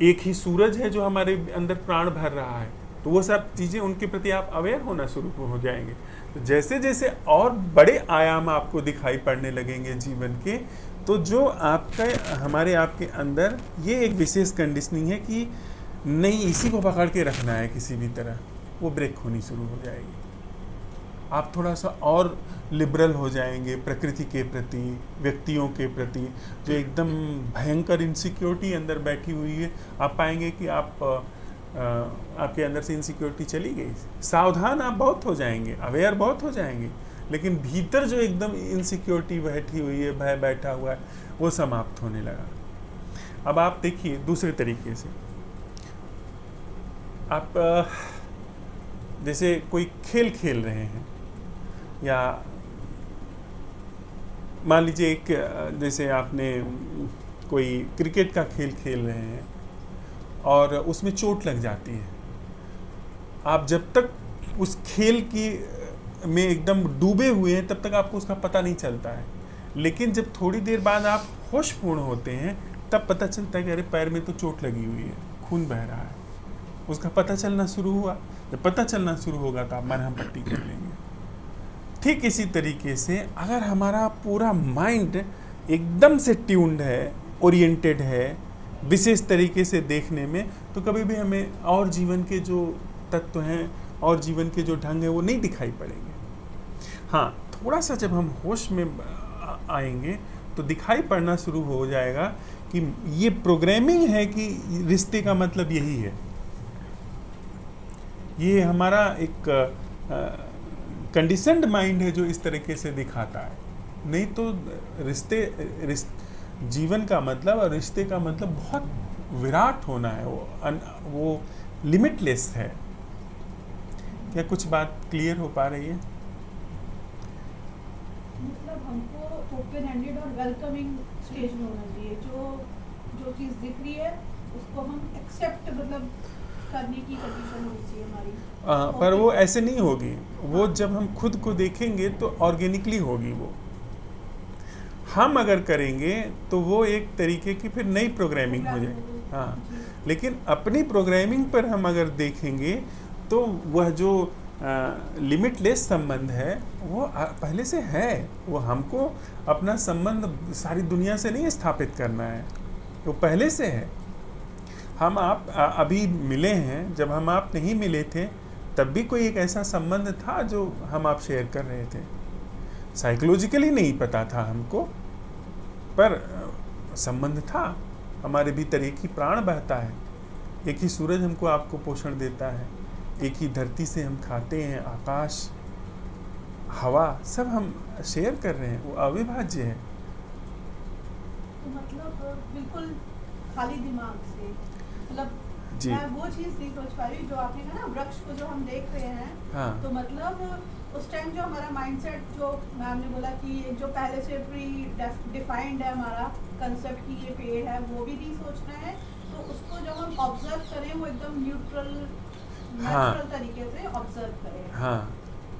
एक ही सूरज है जो हमारे अंदर प्राण भर रहा है। तो वो सब चीज़ें, उनके प्रति आप अवेयर होना शुरू हो जाएंगे। तो जैसे जैसे और बड़े आयाम आपको दिखाई पड़ने लगेंगे जीवन के, तो जो आपका हमारे आपके अंदर ये एक विशेष कंडीशनिंग है कि नहीं, इसी को पकड़ के रखना है किसी भी तरह, वो ब्रेक होनी शुरू हो जाएगी। आप थोड़ा सा और लिबरल हो जाएंगे प्रकृति के प्रति, व्यक्तियों के प्रति। जो एकदम भयंकर इनसिक्योरिटी अंदर बैठी हुई है, आप पाएंगे कि आपके अंदर से इनसिक्योरिटी चली गई। सावधान आप बहुत हो जाएंगे, अवेयर बहुत हो जाएंगे, लेकिन भीतर जो एकदम इनसिक्योरिटी बैठी हुई है, भय बैठा हुआ है, वो समाप्त होने लगा। अब आप देखिए दूसरे तरीके से, आप जैसे कोई खेल खेल रहे हैं, या मान लीजिए एक जैसे आपने कोई क्रिकेट का खेल खेल रहे हैं और उसमें चोट लग जाती है, आप जब तक उस खेल की में एकदम डूबे हुए हैं तब तक आपको उसका पता नहीं चलता है, लेकिन जब थोड़ी देर बाद आप होशपूर्ण होते हैं तब पता चलता है कि अरे पैर में तो चोट लगी हुई है, खून बह रहा है, उसका पता चलना शुरू हुआ। जब पता चलना शुरू होगा तो आप मरहम पट्टी कर लेंगे। ठीक इसी तरीके से अगर हमारा पूरा माइंड एकदम से ट्यून्ड है, ओरिएंटेड है विशेष तरीके से देखने में, तो कभी भी हमें और जीवन के जो तत्व हैं और जीवन के जो ढंग है वो नहीं दिखाई पड़ेंगे। हाँ, थोड़ा सा जब हम होश में आएंगे तो दिखाई पड़ना शुरू हो जाएगा कि ये प्रोग्रामिंग है कि रिश्ते का मतलब यही है। ये हमारा एक कंडीशनड माइंड है जो इस तरीके से दिखाता है, नहीं तो जीवन का मतलब और रिश्ते का मतलब बहुत विराट होना है, वो लिमिटलेस है। क्या कुछ बात क्लियर हो पा रही है? मतलब हमको ओपन हैंडेड और वेलकमिंग स्टेज में होना चाहिए। जो चीज़ दिख रही है उसको हम एक्सेप्ट मतलब करने की कंडीशन होनी चाहिए हमारी। पर वो ऐसे नहीं होगी, वो जब हम खुद को देखेंगे तो ऑर्गेनिकली होगी। वो हम अगर करेंगे तो वो एक तरीके की फिर नई प्रोग्रामिंग हो जाएगी। हाँ, लेकिन अपनी प्रोग्रामिंग पर हम अगर देखेंगे तो वह जो लिमिटलेस संबंध है वो पहले से है। वो हमको अपना संबंध सारी दुनिया से नहीं स्थापित करना है, वो पहले से है। हम आप अभी मिले हैं, जब हम आप नहीं मिले थे तब भी कोई एक ऐसा संबंध था जो हम आप शेयर कर रहे थे। साइकोलॉजिकली नहीं पता था हमको, पर संबंध था। हमारे भीतर एक ही प्राण बहता है, एक ही सूरज हमको आपको पोषण देता है, एक ही धरती से हम खाते हैं, आकाश, हवा सब हम शेयर कर रहे हैं, वो अविभाज्य है। तो मतलब बिल्कुल खाली दिमाग से, मतलब जी। मैं वो चीज़ नहीं सोच पा रही जो आपने कहा ना, वृक्ष को जो हम देख रहे हैं। हाँ। तो मतलब उस टाइम जो हमारा माइंडसेट, जो मैम ने बोला कि जो पहले से प्री डिफाइंड है हमारा कंसेप्ट कि ये पेड़ है, वो भी नहीं सोचना है। तो उसको जब हम ऑब्जर्व करें वो एकदम न्यूट्रल तरीके से ऑब्जर्व करें। हाँ,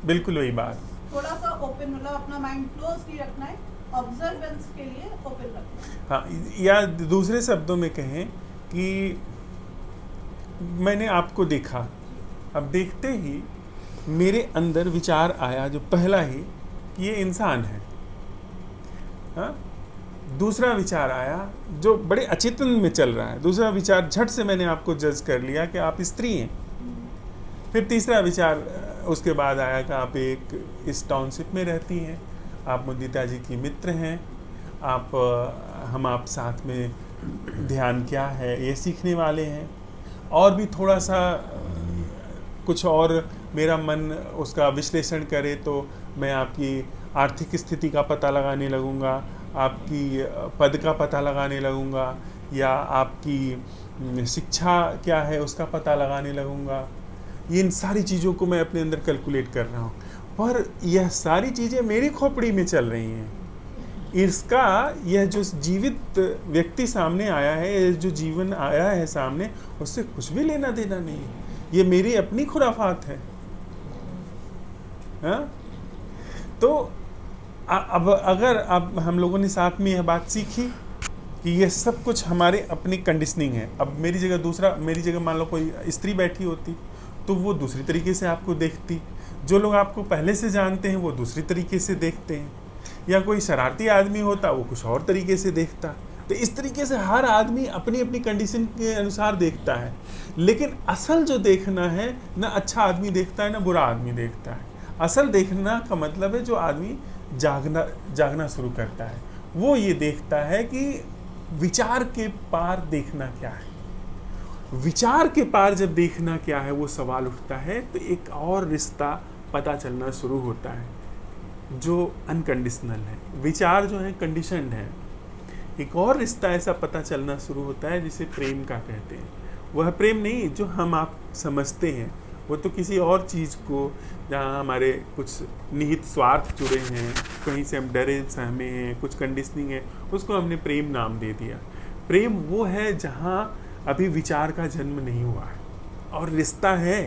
बिल्कुल वही बात। थोड़ा सा ओपन, मतलब अपना माइंड क्लोज नहीं रखना है, ऑब्जर्वेंस के लिए ओपन रखना है। हाँ, या दूसरे शब्दों में कहें कि मैंने आपको देखा, अब देखते ही मेरे अंदर विचार आया जो पहला ही कि ये इंसान है। हाँ, दूसरा विचार आया जो बड़े अचेतन में चल रहा है, दूसरा विचार झट से मैंने आपको जज कर लिया कि आप स्त्री हैं। फिर तीसरा विचार उसके बाद आया कि आप एक इस टाउनशिप में रहती हैं, आप मुदिता जी की मित्र हैं, हम आप साथ में ध्यान क्या है ये सीखने वाले हैं। और भी थोड़ा सा कुछ और मेरा मन उसका विश्लेषण करे तो मैं आपकी आर्थिक स्थिति का पता लगाने लगूँगा, आपकी पद का पता लगाने लगूँगा, या आपकी शिक्षा क्या है उसका पता लगाने लगूँगा। ये इन सारी चीज़ों को मैं अपने अंदर कैलकुलेट कर रहा हूँ, पर यह सारी चीज़ें मेरी खोपड़ी में चल रही हैं। इसका यह जो जीवित व्यक्ति सामने आया है, यह जो जीवन आया है सामने, उससे कुछ भी लेना देना नहीं है। ये मेरी अपनी खुराफात है। हाँ? तो अब अगर अब हम लोगों ने साथ में यह बात सीखी कि यह सब कुछ हमारे अपनी कंडीशनिंग है। अब मेरी जगह मान लो कोई स्त्री बैठी होती तो वो दूसरी तरीके से आपको देखती, जो लोग आपको पहले से जानते हैं वो दूसरी तरीके से देखते हैं, या कोई शरारती आदमी होता वो कुछ और तरीके से देखता। तो इस तरीके से हर आदमी अपनी अपनी कंडीशन के अनुसार देखता है। लेकिन असल जो देखना है, ना अच्छा आदमी देखता है ना बुरा आदमी देखता है। असल देखना का मतलब है जो आदमी जागना शुरू करता है, वो ये देखता है कि विचार के पार देखना क्या है। विचार के पार जब देखना क्या है वो सवाल उठता है, तो एक और रिश्ता पता चलना शुरू होता है जो अनकंडीशनल है। विचार जो है कंडीशनड है एक और रिश्ता ऐसा पता चलना शुरू होता है जिसे प्रेम का कहते हैं। वह प्रेम नहीं जो हम आप समझते हैं, वो तो किसी और चीज़ को, जहाँ हमारे कुछ निहित स्वार्थ जुड़े हैं, कहीं से हम डरे सहमे हैं, कुछ कंडीशनिंग है, उसको हमने प्रेम नाम दे दिया। प्रेम वो है जहाँ अभी विचार का जन्म नहीं हुआ है, और रिश्ता है,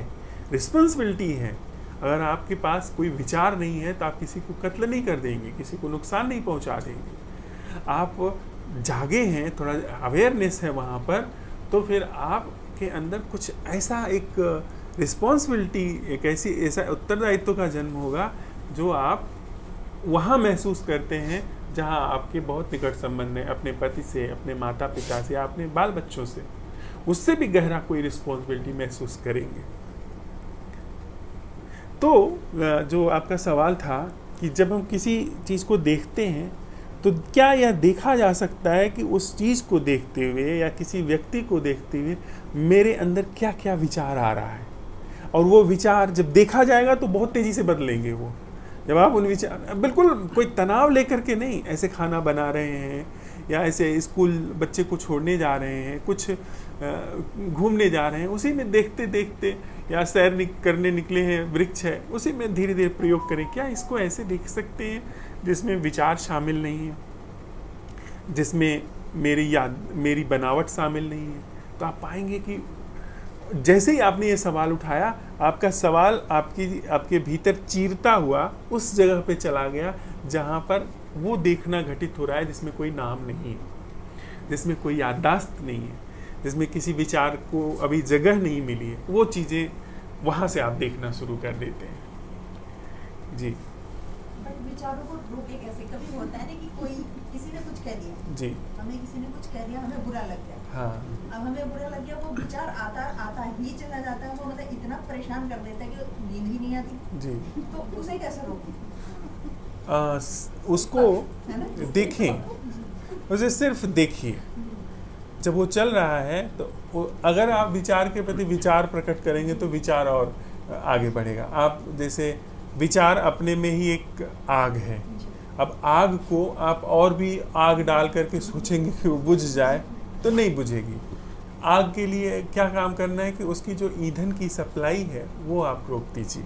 रिस्पॉन्सिबिलिटी है। अगर आपके पास कोई विचार नहीं है तो आप किसी को कत्ल नहीं कर देंगे, किसी को नुकसान नहीं पहुंचा देंगे। आप जागे हैं, थोड़ा अवेयरनेस है वहाँ पर, तो फिर आपके अंदर कुछ ऐसा एक रिस्पॉन्सिबिलिटी, एक ऐसा उत्तरदायित्व का जन्म होगा जो आप वहाँ महसूस करते हैं जहाँ आपके बहुत निकट संबंध है, अपने पति से, अपने माता पिता से, अपने बाल बच्चों से, उससे भी गहरा कोई रिस्पॉन्सिबिलिटी महसूस करेंगे। तो जो आपका सवाल था कि जब हम किसी चीज़ को देखते हैं तो क्या यह देखा जा सकता है कि उस चीज़ को देखते हुए या किसी व्यक्ति को देखते हुए मेरे अंदर क्या क्या विचार आ रहा है, और वो विचार जब देखा जाएगा तो बहुत तेज़ी से बदलेंगे। वो जब आप उन विचार, बिल्कुल कोई तनाव लेकर के नहीं, ऐसे खाना बना रहे हैं या ऐसे स्कूल बच्चे को छोड़ने जा रहे हैं, कुछ घूमने जा रहे हैं, उसी में देखते देखते, या सैर करने निकले हैं, वृक्ष है, उसी में धीरे धीरे प्रयोग करें। क्या इसको ऐसे देख सकते हैं जिसमें विचार शामिल नहीं है, जिसमें मेरी बनावट शामिल नहीं है? तो आप पाएंगे कि जैसे ही आपने ये सवाल उठाया, आपका सवाल आपके भीतर चीरता हुआ उस जगह पे चला गया जहाँ पर वो देखना घटित हो रहा है जिसमें कोई नाम नहीं है, जिसमें कोई याददाश्त नहीं है, जिसमें किसी विचार को अभी जगह नहीं मिली है। वो चीज़ें वहाँ से आप देखना शुरू कर देते हैं। जी विचारों को रोके कैसे? कभी होता है ना कि कोई किसी ने कुछ कह दिया, जी, हमें किसी ने कुछ कह दिया, हमें बुरा लग गया। हाँ, अब हमें बुरा लग गया, वो विचार आता ही चला जाता है, वो मतलब इतना परेशान कर देता है कि नींद ही नहीं आती। जी। तो उसे कैसे रोकें? उसको देखें, उसे सिर्फ देखिए। जब वो चल रहा है तो अगर आप विचार के प्रति विचार प्रकट करेंगे तो विचार और आगे बढ़ेगा। आप जैसे विचार अपने में ही एक आग है, अब आग को आप और भी आग डाल करके सोचेंगे कि वो बुझ जाए तो नहीं बुझेगी। आग के लिए क्या काम करना है कि उसकी जो ईंधन की सप्लाई है वो आप रोक दीजिए।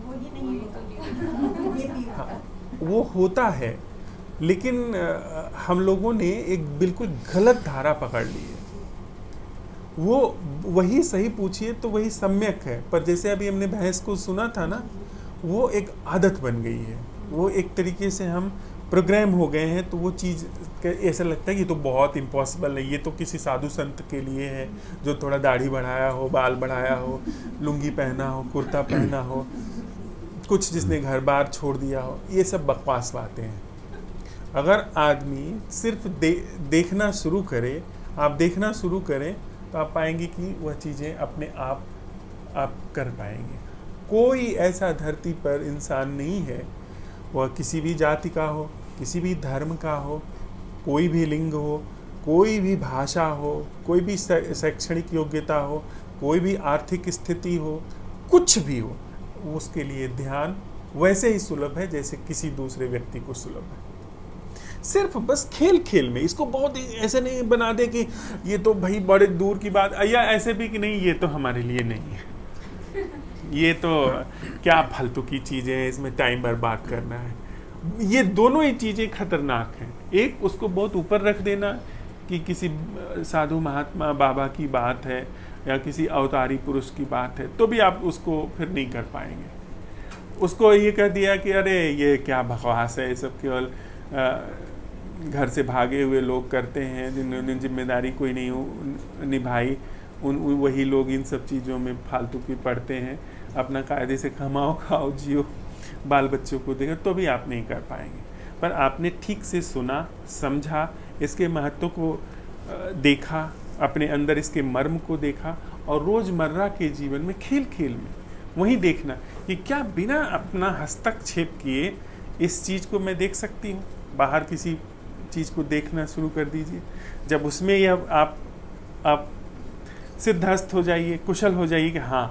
वो ये नहीं होता, ये भी होता है। वो होता है, लेकिन हम लोगों ने एक बिल्कुल गलत धारा पकड़ ली है। वो वही सही पूछिए तो वही सम्यक है, पर जैसे अभी हमने भैंस को सुना था ना, वो एक आदत बन गई है, वो एक तरीके से हम प्रोग्राम हो गए हैं। तो वो चीज़ ऐसा लगता है कि तो बहुत इम्पॉसिबल है, ये तो किसी साधु संत के लिए है जो थोड़ा दाढ़ी बढ़ाया हो, बाल बढ़ाया हो, लुंगी पहना हो, कुर्ता पहना हो, कुछ जिसने घर बार छोड़ दिया हो। ये सब बकवास बातें हैं। अगर आदमी सिर्फ देखना शुरू करे, आप देखना शुरू करें, तो आप पाएंगे कि वह चीज़ें अपने आप कर पाएंगे। कोई ऐसा धरती पर इंसान नहीं है, वह किसी भी जाति का हो, किसी भी धर्म का हो, कोई भी लिंग हो, कोई भी भाषा हो, कोई भी शैक्षणिक योग्यता हो, कोई भी आर्थिक स्थिति हो, कुछ भी हो, उसके लिए ध्यान वैसे ही सुलभ है जैसे किसी दूसरे व्यक्ति को सुलभ है। सिर्फ बस खेल खेल में इसको बहुत ऐसे नहीं बना दे कि ये तो भाई बड़े दूर की बात, या ऐसे भी कि नहीं ये तो हमारे लिए नहीं है, ये तो क्या फालतू की चीज़ें हैं, इसमें टाइम बर्बाद करना है। ये दोनों ही चीज़ें खतरनाक हैं। एक उसको बहुत ऊपर रख देना कि किसी साधु महात्मा बाबा की बात है या किसी अवतारी पुरुष की बात है, तो भी आप उसको फिर नहीं कर पाएंगे। उसको ये कह दिया कि अरे ये क्या बकवास है, ये सब केवल घर से भागे हुए लोग करते हैं जिन्होंने जिम्मेदारी कोई नहीं निभाई, वही लोग इन सब चीज़ों में फालतू की पड़ते हैं। अपना कायदे से कमाओ, खाओ, जियो, बाल बच्चों को देखो, तो भी आप नहीं कर पाएंगे। पर आपने ठीक से सुना, समझा, इसके महत्व को देखा, अपने अंदर इसके मर्म को देखा, और रोज़मर्रा के जीवन में खेल खेल में वही देखना कि क्या बिना अपना हस्तक्षेप किए इस चीज़ को मैं देख सकती हूँ। बाहर किसी चीज़ को देखना शुरू कर दीजिए, जब उसमें यह आप सिद्धहस्त हो जाइए, कुशल हो जाइए कि हाँ,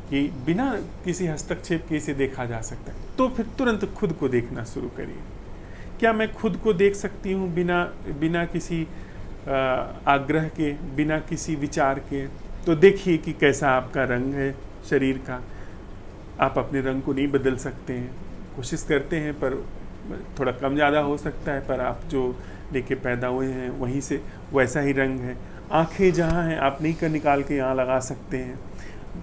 कि बिना किसी हस्तक्षेप के इसे देखा जा सकता है, तो फिर तुरंत खुद को देखना शुरू करिए क्या मैं खुद को देख सकती हूँ बिना किसी आग्रह के, बिना किसी विचार के? तो देखिए कि कैसा आपका रंग है शरीर का। आप अपने रंग को नहीं बदल सकते हैं, कोशिश करते हैं पर थोड़ा कम ज़्यादा हो सकता है, पर आप जो लेके पैदा हुए हैं वहीं से वैसा ही रंग है। आँखें जहाँ हैं आप नहीं कर निकाल के यहाँ लगा सकते हैं,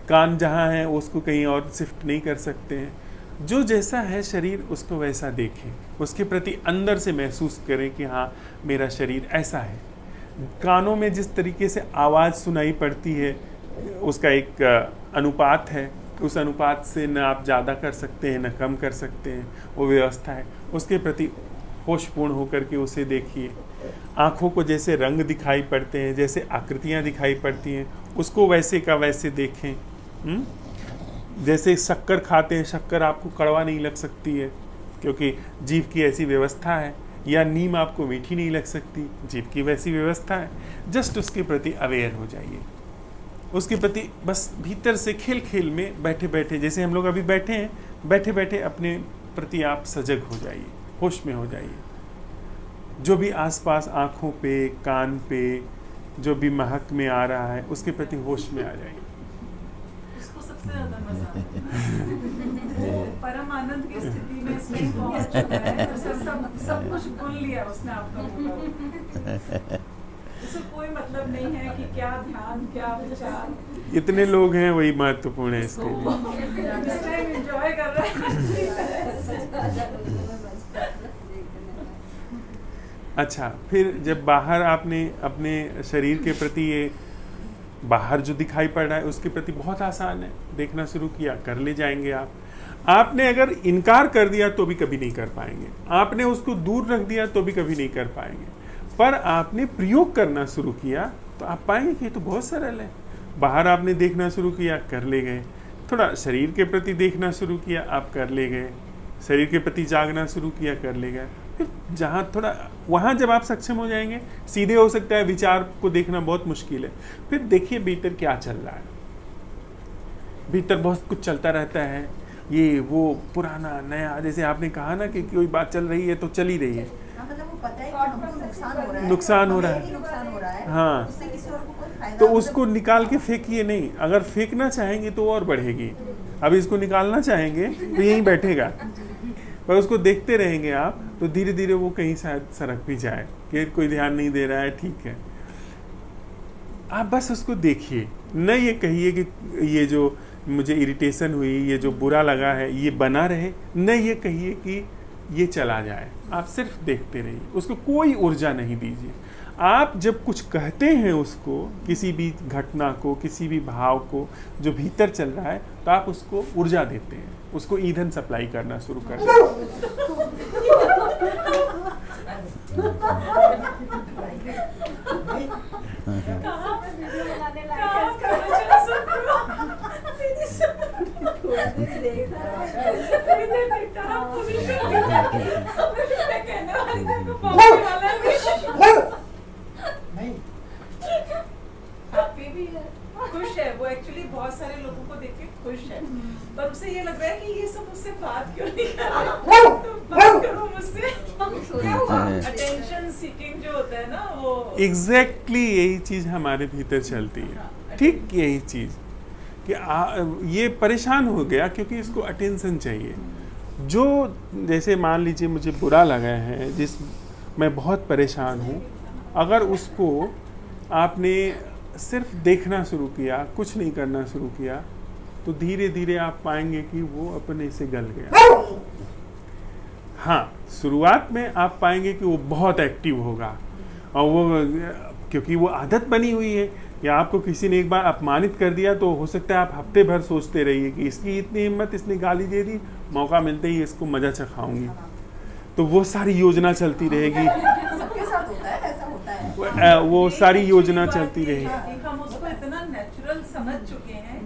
कान जहाँ है उसको कहीं और शिफ्ट नहीं कर सकते हैं। जो जैसा है शरीर उसको वैसा देखें, उसके प्रति अंदर से महसूस करें कि हाँ मेरा शरीर ऐसा है। कानों में जिस तरीके से आवाज़ सुनाई पड़ती है उसका एक अनुपात है, उस अनुपात से न आप ज़्यादा कर सकते हैं न कम कर सकते हैं, वो व्यवस्था है। उसके प्रति होशपूर्ण होकर के उसे देखिए। आँखों को जैसे रंग दिखाई पड़ते हैं, जैसे आकृतियाँ दिखाई पड़ती हैं, उसको वैसे का वैसे देखें। जैसे शक्कर खाते हैं, शक्कर आपको कड़वा नहीं लग सकती है क्योंकि जीभ की ऐसी व्यवस्था है, या नीम आपको मीठी नहीं लग सकती, जीभ की वैसी व्यवस्था है। जस्ट उसके प्रति अवेयर हो जाइए, उसके प्रति बस भीतर से खेल खेल में बैठे बैठे, जैसे हम लोग अभी बैठे हैं, बैठे बैठे अपने प्रति आप सजग हो जाइए, होश में हो जाइए। जो भी आसपास आँखों पे, कान पे जो भी महक में आ रहा है उसके प्रति होश में आ जाइए। उसको सबसे ज़्यादा मजा आता है। परम आनंद की स्थिति में इसमें पहुंच चुका है, उसे सब कुछ भूल लिया उसने आपका होगा। उसे कोई मतलब नहीं है कि क्या ध्यान, क्या विचार। इतने लोग हैं वही महत्वपूर्ण है इसके लिए। इस टाइम एंजॉय कर रहा है। अच्छा, फिर जब बाहर आपने अपने शरीर के प्रति ये बाहर जो दिखाई पड़ रहा है उसके प्रति बहुत आसान है, देखना शुरू किया, कर ले जाएंगे आप। आपने अगर इनकार कर दिया तो भी कभी नहीं कर पाएंगे, आपने उसको दूर रख दिया तो भी कभी नहीं कर पाएंगे, पर आपने प्रयोग करना शुरू किया तो आप पाएंगे कि ये तो बहुत सरल है। बाहर आपने देखना शुरू किया, कर ले गए। थोड़ा शरीर के प्रति देखना शुरू किया, आप कर ले गए। शरीर के प्रति जागना शुरू किया, कर ले गए। फिर जहाँ थोड़ा वहाँ जब आप सक्षम हो जाएंगे, सीधे हो सकता है विचार को देखना बहुत मुश्किल है, फिर देखिए भीतर क्या चल रहा है। भीतर बहुत कुछ चलता रहता है, ये वो पुराना नया, जैसे आपने कहा ना कि कोई बात चल रही है तो चल ही रही है। मतलब वो पता है कि हमको नुकसान हो रहा है। हाँ, उससे किसी और को कोई फायदा तो उसको निकाल के फेंकिए नहीं। अगर फेंकना चाहेंगे तो और बढ़ेगी, अभी इसको निकालना चाहेंगे तो यहीं बैठेगा, पर उसको देखते रहेंगे आप तो धीरे धीरे वो कहीं शायद सरक भी जाए कि कोई ध्यान नहीं दे रहा है, ठीक है। आप बस उसको देखिए, न ये कहिए कि ये जो मुझे इरिटेशन हुई, ये जो बुरा लगा है ये बना रहे, न ये कहिए कि ये चला जाए। आप सिर्फ देखते रहिए, उसको कोई ऊर्जा नहीं दीजिए। आप जब कुछ कहते हैं उसको, किसी भी घटना को, किसी भी भाव को जो भीतर चल रहा है, तो आप उसको ऊर्जा देते हैं, उसको ईंधन सप्लाई करना शुरू कर देते खुश है वो, एक्चुअली बहुत सारे लोगों को देख के खुश है, पर उसे ये लग रहा है कि ये सब मुझसे बात क्यों नहीं कर रहे, तो बात करो मुझसे। क्या हुआ? अटेंशन सीकिंग जो होता है ना वो, एग्जैक्टली यही चीज़ हमारे भीतर चलती है। ठीक यही चीज़ कि ये परेशान हो गया क्योंकि इसको अटेंशन चाहिए। जो जैसे मान लीजिए मुझे बुरा लगा है, जिस मैं बहुत परेशान हूँ, अगर उसको आपने सिर्फ देखना शुरू किया, कुछ नहीं करना शुरू किया, तो धीरे धीरे आप पाएंगे कि वो अपने से गल गया। हाँ, शुरुआत में आप पाएंगे कि वो बहुत एक्टिव होगा, और वो क्योंकि वो आदत बनी हुई है, या आपको किसी ने एक बार अपमानित कर दिया तो हो सकता है आप हफ्ते भर सोचते रहिए कि इसकी इतनी हिम्मत, इसने गाली दे दी, मौका मिलते ही इसको मजा चखाऊंगी। तो वो सारी योजना चलती रहेगी, सबके साथ होता है, ऐसा होता है। वो सारी योजना चलती रहेगी। हम उसको इतना नेचुरल समझ चुके हैं,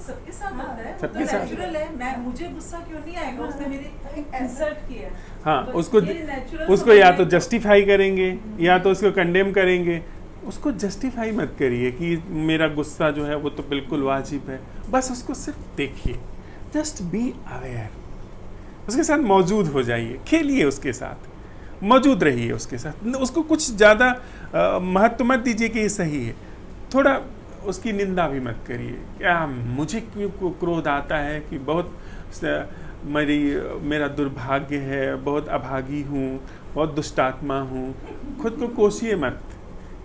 सबके साथ होता है, सबके तो साथ। नेचुरल है। मुझे गुस्सा क्यों नहीं आएगा, उसने मेरी इंसल्ट किया। हाँ, तो उसको ये natural उसको या तो समझने- जस्टिफाई करेंगे या तो उसको कंडेम करेंगे। उसको जस्टिफाई मत करिए कि मेरा गुस्सा जो है वो तो बिल्कुल वाजिब है, बस उसको सिर्फ देखिए, जस्ट बी अवेयर, उसके साथ मौजूद हो जाइए, खेलिए उसके साथ, मौजूद रहिए उसके साथ, उसको कुछ ज़्यादा महत्व मत दीजिए कि ये सही है, थोड़ा उसकी निंदा भी मत करिए। क्या मुझे क्यों क्रोध आता है कि बहुत मेरा दुर्भाग्य है, बहुत अभागी हूँ, बहुत दुष्टात्मा हूँ। खुद को कोसिए मत,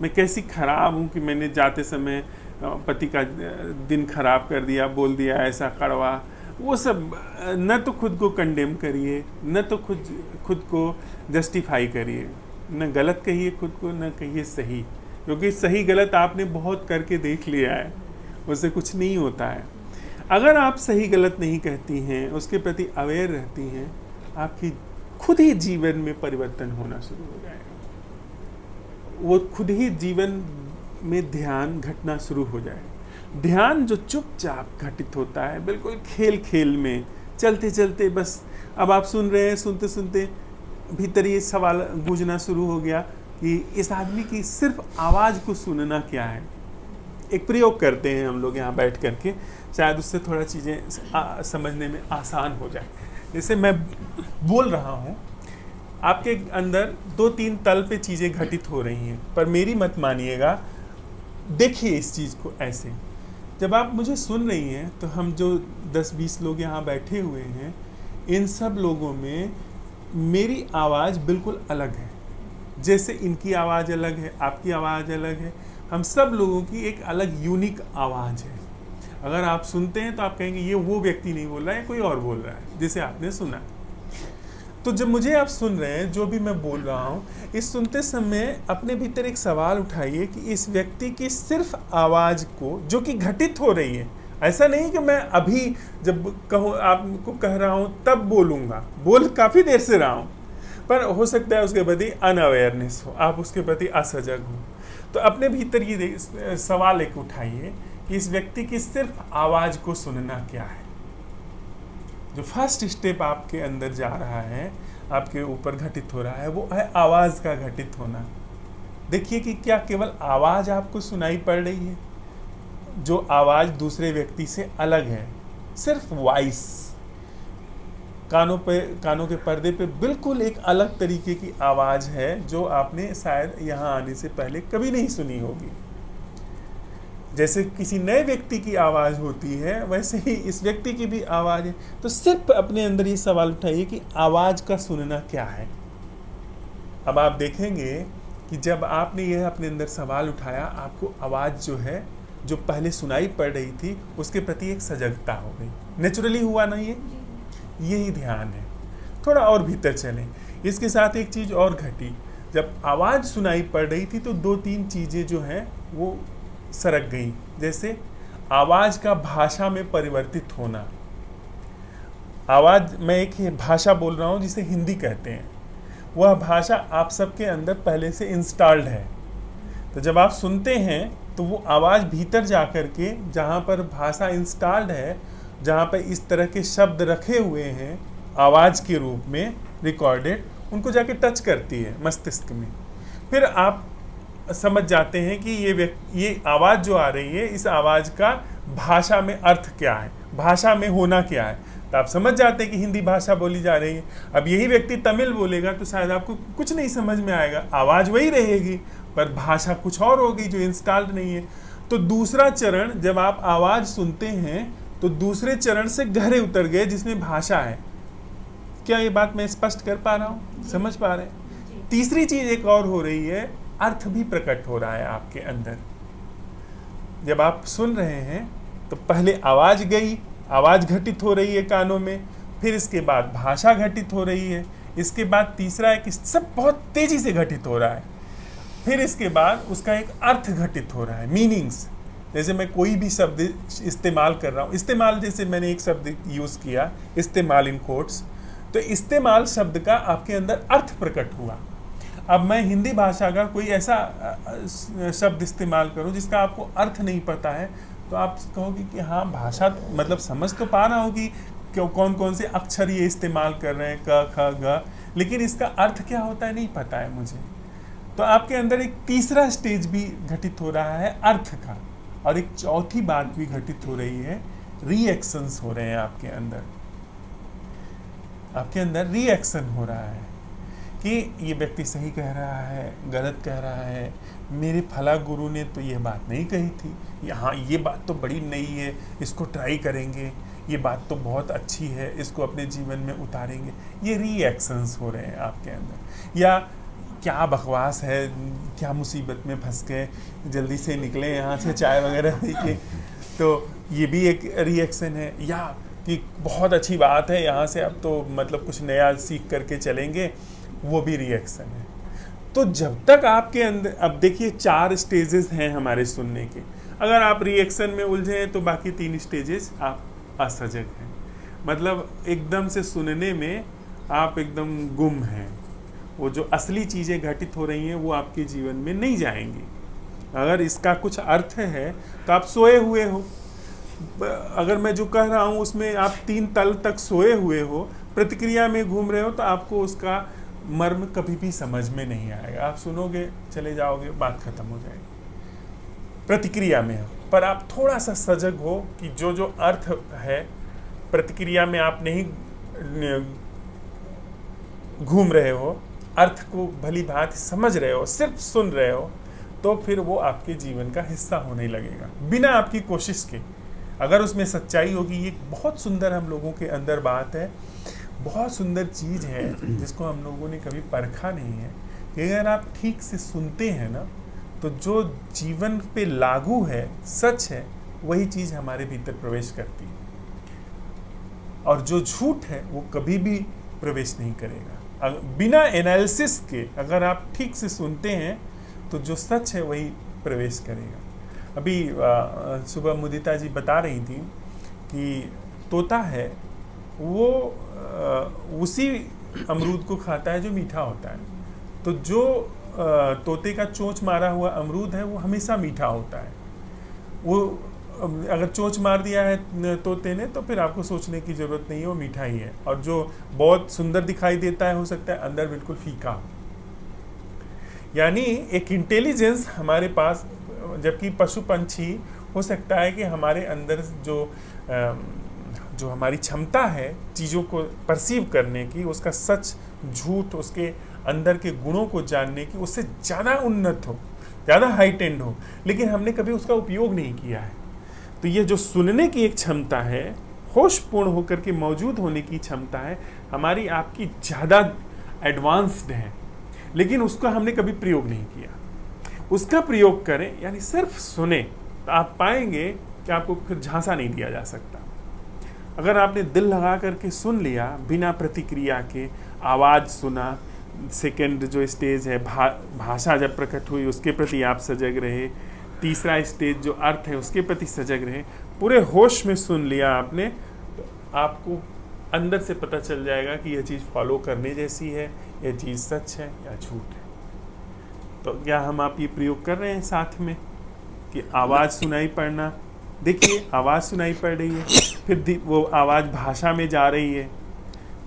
मैं कैसी खराब हूँ कि मैंने जाते समय पति का दिन खराब कर दिया, बोल दिया ऐसा कड़वा। वो सब न तो खुद को कंडेम करिए, न तो खुद को जस्टिफाई करिए, न गलत कहिए खुद को, न कहिए सही, क्योंकि सही गलत आपने बहुत करके देख लिया है, उससे कुछ नहीं होता है। अगर आप सही गलत नहीं कहती हैं, उसके प्रति अवेयर रहती हैं, आपकी खुद ही जीवन में परिवर्तन होना शुरू हो जाएगा। वो खुद ही जीवन में ध्यान घटना शुरू हो जाए। ध्यान जो चुपचाप घटित होता है, बिल्कुल खेल खेल में, चलते चलते, बस अब आप सुन रहे हैं, सुनते सुनते भीतर ये सवाल गूंजना शुरू हो गया कि इस आदमी की सिर्फ आवाज़ को सुनना क्या है। एक प्रयोग करते हैं हम लोग यहाँ बैठ करके, शायद उससे थोड़ा चीज़ें समझने में आसान हो जाए। जैसे मैं बोल रहा हूँ, आपके अंदर 2-3 तल पे चीज़ें घटित हो रही हैं, पर मेरी मत मानिएगा, देखिए इस चीज़ को ऐसे। जब आप मुझे सुन रही हैं तो हम जो 10-20 लोग यहाँ बैठे हुए हैं, इन सब लोगों में मेरी आवाज़ बिल्कुल अलग है। जैसे इनकी आवाज़ अलग है, आपकी आवाज़ अलग है, हम सब लोगों की एक अलग यूनिक आवाज़ है। अगर आप सुनते हैं तो आप कहेंगे ये वो व्यक्ति नहीं बोल रहा है, कोई और बोल रहा है, जैसे आपने सुना। तो जब मुझे आप सुन रहे हैं, जो भी मैं बोल रहा हूँ, इस सुनते समय अपने भीतर एक सवाल उठाइए कि इस व्यक्ति की सिर्फ आवाज़ को, जो कि घटित हो रही है, ऐसा नहीं कि मैं अभी जब कहूँ आपको कह रहा हूँ तब बोलूँगा, बोल काफ़ी देर से रहा हूँ, पर हो सकता है उसके प्रति अनअवेयरनेस हो, आप उसके प्रति असजग हो। तो अपने भीतर ये सवाल एक उठाइए कि इस व्यक्ति की सिर्फ आवाज़ को सुनना क्या है। जो फर्स्ट स्टेप आपके अंदर जा रहा है, आपके ऊपर घटित हो रहा है, वो है आवाज़ का घटित होना। देखिए कि क्या केवल आवाज़ आपको सुनाई पड़ रही है, जो आवाज़ दूसरे व्यक्ति से अलग है, सिर्फ वॉइस, कानों के पर्दे पे बिल्कुल एक अलग तरीके की आवाज़ है, जो आपने शायद यहाँ आने से पहले कभी नहीं सुनी होगी। जैसे किसी नए व्यक्ति की आवाज़ होती है, वैसे ही इस व्यक्ति की भी आवाज़ है। तो सिर्फ अपने अंदर ये सवाल उठाइए कि आवाज़ का सुनना क्या है। अब आप देखेंगे कि जब आपने यह अपने अंदर सवाल उठाया, आपको आवाज़ जो है, जो पहले सुनाई पड़ रही थी, उसके प्रति एक सजगता हो गई। नेचुरली हुआ ना ये? यही ध्यान है। थोड़ा और भीतर चलें। इसके साथ एक चीज़ और घटी। जब आवाज़ सुनाई पड़ रही थी तो 2-3 चीज़ें जो हैं वो सरक गई। जैसे आवाज़ का भाषा में परिवर्तित होना। आवाज़, मैं एक भाषा बोल रहा हूँ जिसे हिंदी कहते हैं, वह भाषा आप सबके अंदर पहले से इंस्टॉल्ड है। तो जब आप सुनते हैं तो वो आवाज़ भीतर जा कर के, जहाँ पर भाषा इंस्टॉल्ड है, जहाँ पर इस तरह के शब्द रखे हुए हैं आवाज़ के रूप में रिकॉर्डेड, उनको जाके टच करती है मस्तिष्क में। फिर आप समझ जाते हैं कि ये आवाज़ जो आ रही है, इस आवाज़ का भाषा में अर्थ क्या है, भाषा में होना क्या है। तो आप समझ जाते हैं कि हिंदी भाषा बोली जा रही है। अब यही व्यक्ति तमिल बोलेगा तो शायद आपको कुछ नहीं समझ में आएगा, आवाज़ वही रहेगी पर भाषा कुछ और होगी जो इंस्टॉल्ड नहीं है। तो दूसरा चरण, जब आप आवाज़ सुनते हैं तो दूसरे चरण से गहरे उतर गए जिसमें भाषा है। क्या ये बात मैं स्पष्ट कर पा रहा हूँ, समझ पा रहे हैं? तीसरी चीज़ एक और हो रही है, अर्थ भी प्रकट हो रहा है आपके अंदर। जब आप सुन रहे हैं तो पहले आवाज़ गई, आवाज़ घटित हो रही है कानों में, फिर इसके बाद भाषा घटित हो रही है, इसके बाद तीसरा है कि सब बहुत तेज़ी से घटित हो रहा है, फिर इसके बाद उसका एक अर्थ घटित हो रहा है, मीनिंग्स। जैसे मैं कोई भी शब्द इस्तेमाल कर रहा हूँ, इस्तेमाल, जैसे मैंने एक शब्द यूज़ किया, इस्तेमाल इन कोट्स, तो इस्तेमाल शब्द का आपके अंदर अर्थ प्रकट हुआ। अब मैं हिंदी भाषा का कोई ऐसा शब्द इस्तेमाल करूं जिसका आपको अर्थ नहीं पता है, तो आप कहोगे कि हाँ, भाषा मतलब समझ तो पा रहा हूँ कि कौन कौन से अक्षर ये इस्तेमाल कर रहे हैं, क ख ग, लेकिन इसका अर्थ क्या होता है नहीं पता है मुझे। तो आपके अंदर एक तीसरा स्टेज भी घटित हो रहा है अर्थ का, और एक चौथी बात भी घटित हो रही है, रिएक्शंस हो रहे हैं आपके अंदर रिएक्शन हो रहा है कि ये व्यक्ति सही कह रहा है, गलत कह रहा है, मेरे फला गुरु ने तो ये बात नहीं कही थी, यहाँ ये बात तो बड़ी नई है, इसको ट्राई करेंगे, ये बात तो बहुत अच्छी है, इसको अपने जीवन में उतारेंगे। ये रिएक्शंस हो रहे हैं आपके अंदर। या क्या बकवास है, क्या मुसीबत में फंस गए, जल्दी से निकले यहाँ से, चाय वगैरह पी के, तो ये भी एक रिएक्शन है। या कि बहुत अच्छी बात है, यहाँ से अब तो मतलब कुछ नया सीख करके चलेंगे, वो भी रिएक्शन है। तो जब तक आपके अंदर, अब देखिए 4 स्टेजेस हैं हमारे सुनने के, अगर आप रिएक्शन में उलझे हैं तो बाकी 3 स्टेजेस आप असजग हैं, मतलब एकदम से सुनने में आप एकदम गुम हैं। वो जो असली चीज़ें घटित हो रही हैं वो आपके जीवन में नहीं जाएंगी। अगर इसका कुछ अर्थ है तो आप सोए हुए हो, अगर मैं जो कह रहा हूँ उसमें आप 3 तल तक सोए हुए हो, प्रतिक्रिया में घूम रहे हो, तो आपको उसका मर्म कभी भी समझ में नहीं आएगा। आप सुनोगे, चले जाओगे, बात खत्म हो जाएगी। प्रतिक्रिया में हो, पर आप थोड़ा सा सजग हो कि जो जो अर्थ है प्रतिक्रिया में आप नहीं घूम रहे हो, अर्थ को भली भांति समझ रहे हो, सिर्फ सुन रहे हो, तो फिर वो आपके जीवन का हिस्सा होने लगेगा बिना आपकी कोशिश के। अगर उसमें सच्चाई होगी, ये बहुत सुंदर हम लोगों के अंदर बात है, बहुत सुंदर चीज़ है जिसको हम लोगों ने कभी परखा नहीं है कि अगर आप ठीक से सुनते हैं ना, तो जो जीवन पे लागू है, सच है, वही चीज़ हमारे भीतर प्रवेश करती है, और जो झूठ है वो कभी भी प्रवेश नहीं करेगा। बिना एनालिसिस के अगर आप ठीक से सुनते हैं तो जो सच है वही प्रवेश करेगा। अभी सुबह मुदिता जी बता रही थी कि तोता है वो उसी अमरूद को खाता है जो मीठा होता है, तो जो तोते का चोंच मारा हुआ अमरूद है वो हमेशा मीठा होता है। वो अगर चोंच मार दिया है तोते ने तो फिर आपको सोचने की ज़रूरत नहीं है, वो मीठा ही है। और जो बहुत सुंदर दिखाई देता है, हो सकता है अंदर बिल्कुल फीका हो। यानी एक इंटेलिजेंस हमारे पास, जबकि पशु पंछी हो सकता है कि हमारे अंदर जो हमारी क्षमता है चीज़ों को परसीव करने की, उसका सच झूठ, उसके अंदर के गुणों को जानने की, उससे ज़्यादा उन्नत हो, ज़्यादा हाईटेंड हो, लेकिन हमने कभी उसका उपयोग नहीं किया है। तो ये जो सुनने की एक क्षमता है, होशपूर्ण होकर के मौजूद होने की क्षमता है, हमारी आपकी ज़्यादा एडवांस्ड है, लेकिन उसका हमने कभी प्रयोग नहीं किया। उसका प्रयोग करें, यानी सिर्फ सुने, तो आप पाएंगे कि आपको फिर झांसा नहीं दिया जा सकता। अगर आपने दिल लगा करके सुन लिया बिना प्रतिक्रिया के, आवाज़ सुना, सेकंड जो स्टेज है भाषा जब प्रकट हुई उसके प्रति आप सजग रहे, तीसरा स्टेज जो अर्थ है उसके प्रति सजग रहे, पूरे होश में सुन लिया आपने, तो आपको अंदर से पता चल जाएगा कि यह चीज़ फॉलो करने जैसी है, यह चीज़ सच है या झूठ है। तो क्या हम आप ये प्रयोग कर रहे हैं साथ में कि आवाज़ सुनाई पड़ना, देखिए आवाज़ सुनाई पड़ रही है, फिर वो आवाज़ भाषा में जा रही है,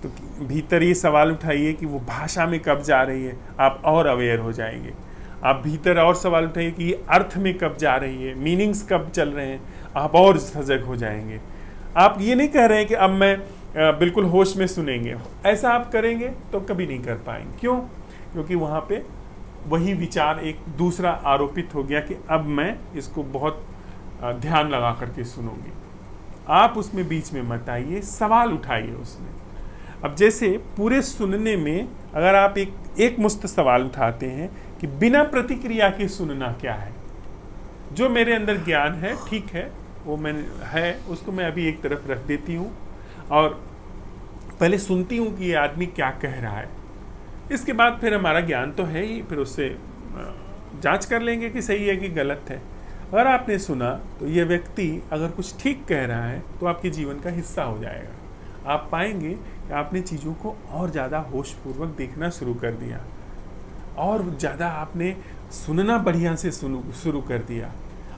तो भीतर ये सवाल उठाइए कि वो भाषा में कब जा रही है, आप और अवेयर हो जाएंगे। आप भीतर और सवाल उठाइए कि ये अर्थ में कब जा रही है, मीनिंग्स कब चल रहे हैं, आप और सजग हो जाएंगे। आप ये नहीं कह रहे हैं कि अब मैं बिल्कुल होश में सुनेंगे, ऐसा आप करेंगे तो कभी नहीं कर पाएंगे। क्यों? क्योंकि वहाँ पे वही विचार एक दूसरा आरोपित हो गया कि अब मैं इसको बहुत ध्यान लगा करके सुनूंगी। आप उसमें बीच में मत आइए, सवाल उठाइए उसमें। अब जैसे पूरे सुनने में अगर आप एक मुश्त सवाल उठाते हैं कि बिना प्रतिक्रिया के सुनना क्या है, जो मेरे अंदर ज्ञान है ठीक है, वो मैंने है, उसको मैं अभी एक तरफ रख देती हूँ और पहले सुनती हूँ कि ये आदमी क्या कह रहा है। इसके बाद फिर हमारा ज्ञान तो है ही, फिर उससे जांच कर लेंगे कि सही है कि गलत है। अगर आपने सुना तो ये व्यक्ति अगर कुछ ठीक कह रहा है तो आपके जीवन का हिस्सा हो जाएगा। आप पाएंगे कि आपने चीज़ों को और ज़्यादा होशपूर्वक देखना शुरू कर दिया, और ज़्यादा आपने सुनना बढ़िया से शुरू कर दिया,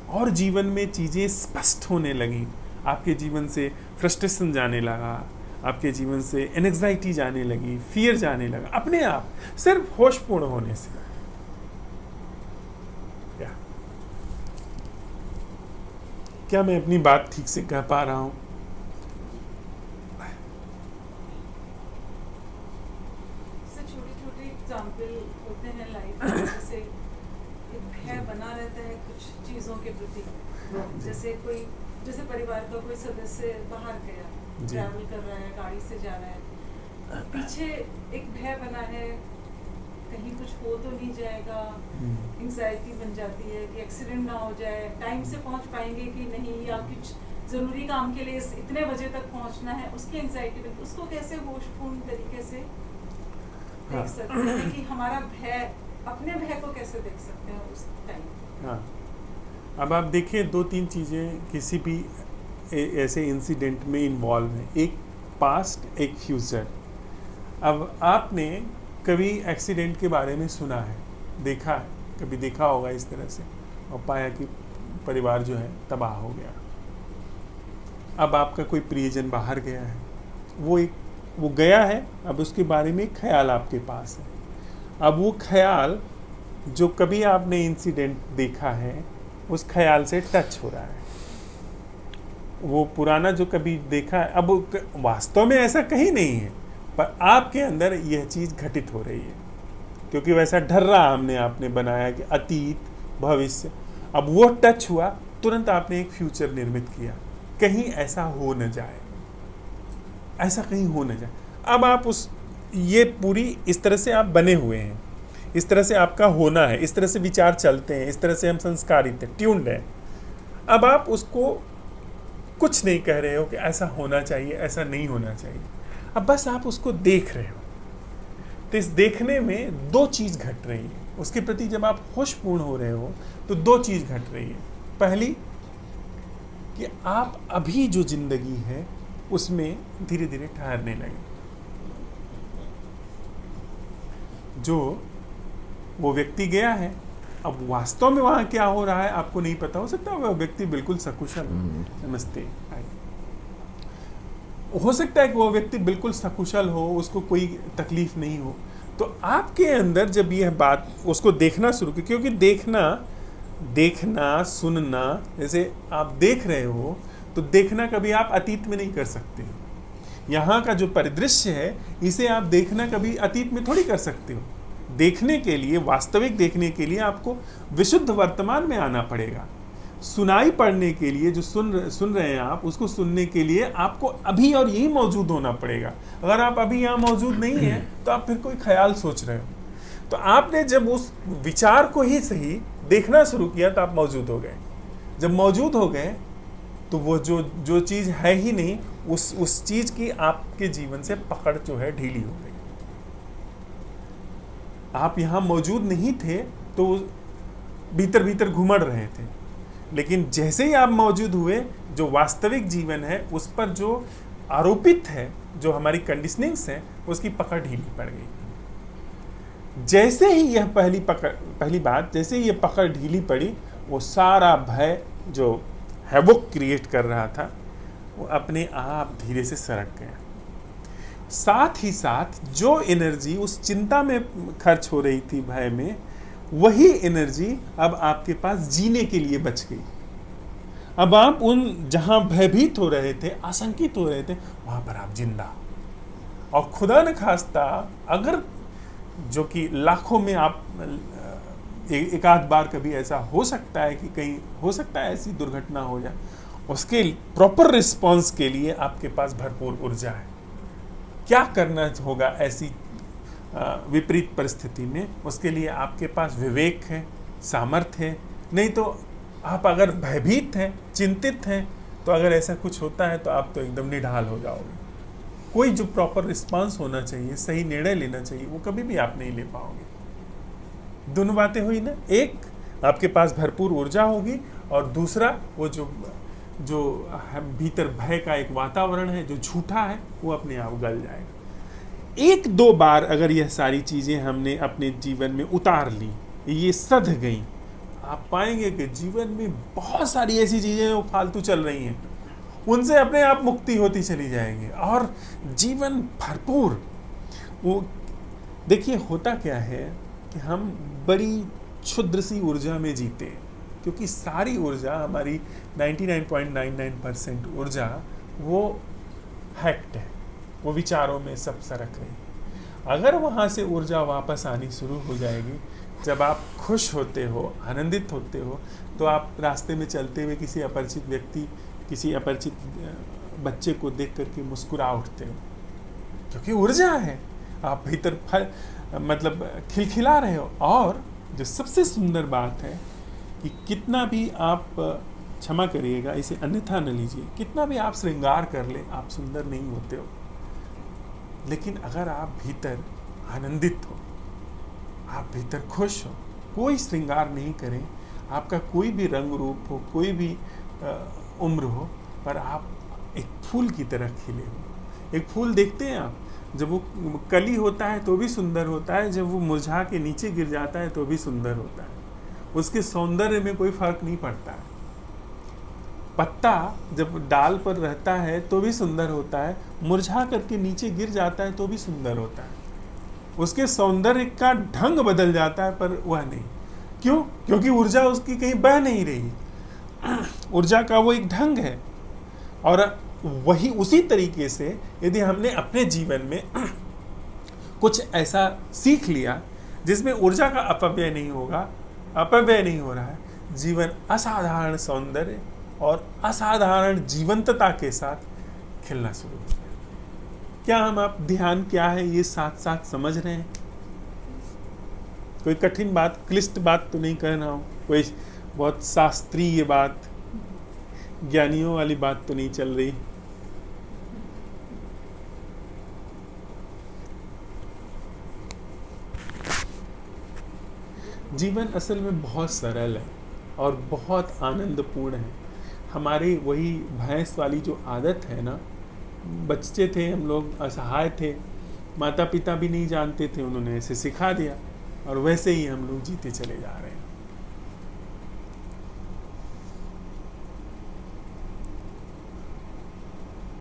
और जीवन में चीज़ें स्पष्ट होने लगी। आपके जीवन से फ्रस्ट्रेशन जाने लगा, आपके जीवन से एंग्जाइटी जाने लगी, फियर जाने लगा, अपने आप सिर्फ होशपूर्ण होने से। क्या मैं अपनी बात ठीक से कह पा रहा हूँ? छोटी छोटी चीज़ों के प्रति, जैसे परिवार का कोई सदस्य बाहर गया, जी। ट्रैवल कर रहा है, गाड़ी से जा रहा है, पीछे एक भय बना है, कहीं कुछ हो तो नहीं जाएगा, एंग्जाइटी बन जाती है कि एक्सीडेंट ना हो जाए, टाइम से पहुंच पाएंगे कि नहीं, या कुछ ज़रूरी काम के लिए इतने बजे तक पहुंचना है, उसकी एंग्जाइटी बन, उसको कैसे होशपूर्ण तरीके से देख सकते हैं कि हमारा भय, अपने भय को कैसे देख सकते हैं उस टाइम। हाँ, अब आप देखिए 2-3 चीज़ें किसी भी ऐसे इंसिडेंट में इन्वॉल्व हैं, एक पास्ट एक फ्यूचर। अब आपने कभी एक्सीडेंट के बारे में सुना है, देखा है, कभी देखा होगा इस तरह से, और पाया कि परिवार जो है तबाह हो गया। अब आपका कोई प्रियजन बाहर गया है, वो गया है, अब उसके बारे में एक ख्याल आपके पास है। अब वो ख्याल जो कभी आपने इंसिडेंट देखा है उस ख्याल से टच हो रहा है, वो पुराना जो कभी देखा है, अब वास्तव में ऐसा कहीं नहीं है, पर आपके अंदर यह चीज़ घटित हो रही है, क्योंकि वैसा ढर्रा आपने बनाया कि अतीत भविष्य। अब वो टच हुआ, तुरंत आपने एक फ्यूचर निर्मित किया, कहीं ऐसा हो न जाए, ऐसा कहीं हो न जाए। अब आप ये पूरी इस तरह से आप बने हुए हैं, इस तरह से आपका होना है, इस तरह से विचार चलते हैं, इस तरह से हम संस्कारित हैं, ट्यून्ड हैं। अब आप उसको कुछ नहीं कह रहे हो कि ऐसा होना चाहिए, ऐसा नहीं होना चाहिए, अब बस आप उसको देख रहे हो। तो इस देखने में 2 चीज़ घट रही है, उसके प्रति जब आप होशपूर्ण हो रहे हो तो 2 चीज़ घट रही है। पहली कि आप अभी जो जिंदगी है उसमें धीरे धीरे ठहरने लगे। जो वो व्यक्ति गया है, अब वास्तव में वहाँ क्या हो रहा है आपको नहीं पता, हो सकता है वह व्यक्ति बिल्कुल सकुशल, नमस्ते, हो सकता है कि वो व्यक्ति बिल्कुल सकुशल हो, उसको कोई तकलीफ नहीं हो। तो आपके अंदर जब यह बात उसको देखना शुरू की, क्योंकि देखना सुनना, जैसे आप देख रहे हो तो देखना कभी आप अतीत में नहीं कर सकते। यहाँ का जो परिदृश्य है इसे आप देखना कभी अतीत में थोड़ी कर सकते हो। देखने के लिए, वास्तविक देखने के लिए आपको विशुद्ध वर्तमान में आना पड़ेगा। सुनाई पढ़ने के लिए जो सुन रहे हैं आप, उसको सुनने के लिए आपको अभी और यही मौजूद होना पड़ेगा। अगर आप अभी यहाँ मौजूद नहीं हैं तो आप फिर कोई ख्याल सोच रहे हो। तो आपने जब उस विचार को ही सही देखना शुरू किया तो आप मौजूद हो गए। जब मौजूद हो गए तो वो जो चीज़ है ही नहीं, उस चीज़ की आपके जीवन से पकड़ जो है ढीली हो गई। आप यहाँ मौजूद नहीं थे तो भीतर भीतर घुमड़ रहे थे, लेकिन जैसे ही आप मौजूद हुए, जो वास्तविक जीवन है उस पर जो आरोपित है, जो हमारी कंडीशनिंग्स हैं, उसकी पकड़ ढीली पड़ गई। जैसे ही यह पहली बात, जैसे ही ये पकड़ ढीली पड़ी, वो सारा भय जो हैवोक क्रिएट कर रहा था वो अपने आप धीरे से सरक गया। साथ ही साथ जो एनर्जी उस चिंता में खर्च हो रही थी, भय में, वही एनर्जी अब आपके पास जीने के लिए बच गई। अब आप जहां भयभीत हो रहे थे, आशंकित हो रहे थे, वहां पर आप जिंदा। और खुदा न खास्ता अगर, जो कि लाखों में आप एक आध बार कभी ऐसा हो सकता है कि कहीं हो सकता है ऐसी दुर्घटना हो जाए, उसके प्रॉपर रिस्पॉन्स के लिए आपके पास भरपूर ऊर्जा है। क्या करना होगा ऐसी विपरीत परिस्थिति में, उसके लिए आपके पास विवेक है, सामर्थ्य है। नहीं तो आप अगर भयभीत हैं, चिंतित हैं, तो अगर ऐसा कुछ होता है तो आप तो एकदम निढाल हो जाओगे। कोई जो प्रॉपर रिस्पांस होना चाहिए, सही निर्णय लेना चाहिए, वो कभी भी आप नहीं ले पाओगे। दोनों बातें हुई ना, एक आपके पास भरपूर ऊर्जा होगी, और दूसरा वो जो भीतर भय का एक वातावरण है जो झूठा है, वो अपने आप गल जाएगा। 1-2 बार अगर यह सारी चीज़ें हमने अपने जीवन में उतार ली, ये सध गई, आप पाएंगे कि जीवन में बहुत सारी ऐसी चीज़ें वो फालतू चल रही हैं, उनसे अपने आप मुक्ति होती चली जाएगी और जीवन भरपूर। वो देखिए, होता क्या है कि हम बड़ी क्षुद्र सी ऊर्जा में जीते हैं, क्योंकि सारी ऊर्जा हमारी 99.99% ऊर्जा वो हैक्ट है, वो विचारों में सब सरक रही है। अगर वहाँ से ऊर्जा वापस आनी शुरू हो जाएगी जब आप खुश होते हो, आनंदित होते हो, तो आप रास्ते में चलते हुए किसी अपरिचित व्यक्ति, किसी अपरिचित बच्चे को देख करके मुस्कुरा उठते हो, क्योंकि ऊर्जा है, आप भीतर मतलब खिलखिला रहे हो। और जो सबसे सुंदर बात है कि कितना भी आप, क्षमा करिएगा इसे अन्यथा न लीजिए, कितना भी आप श्रृंगार कर ले, आप सुंदर नहीं होते हो। लेकिन अगर आप भीतर आनंदित हो, आप भीतर खुश हो, कोई श्रृंगार नहीं करें, आपका कोई भी रंग रूप हो, कोई भी उम्र हो, पर आप एक फूल की तरह खिले हो। एक फूल देखते हैं आप, जब वो कली होता है तो भी सुंदर होता है, जब वो मुरझा के नीचे गिर जाता है तो भी सुंदर होता है, उसके सौंदर्य में कोई फर्क नहीं पड़ता है। पत्ता जब डाल पर रहता है तो भी सुंदर होता है, मुरझा करके नीचे गिर जाता है तो भी सुंदर होता है, उसके सौंदर्य का ढंग बदल जाता है, पर वह नहीं। क्यों? क्योंकि ऊर्जा उसकी कहीं बह नहीं रही, ऊर्जा का वो एक ढंग है। और वही उसी तरीके से यदि हमने अपने जीवन में कुछ ऐसा सीख लिया जिसमें ऊर्जा का अपव्यय नहीं होगा, अपव्यय नहीं हो रहा है, जीवन असाधारण सौंदर्य और असाधारण जीवंतता के साथ खिलना शुरू हो गया। क्या हम आप ध्यान क्या है ये साथ साथ समझ रहे हैं? कोई कठिन बात, क्लिष्ट बात तो नहीं कह रहा हूँ, कोई बहुत शास्त्रीय बात, ज्ञानियों वाली बात तो नहीं चल रही। जीवन असल में बहुत सरल है और बहुत आनंदपूर्ण है। हमारी वही भैंस वाली जो आदत है ना, बच्चे थे हम लोग, असहाय थे, माता पिता भी नहीं जानते थे, उन्होंने ऐसे सिखा दिया और वैसे ही हम लोग जीते चले जा रहे हैं।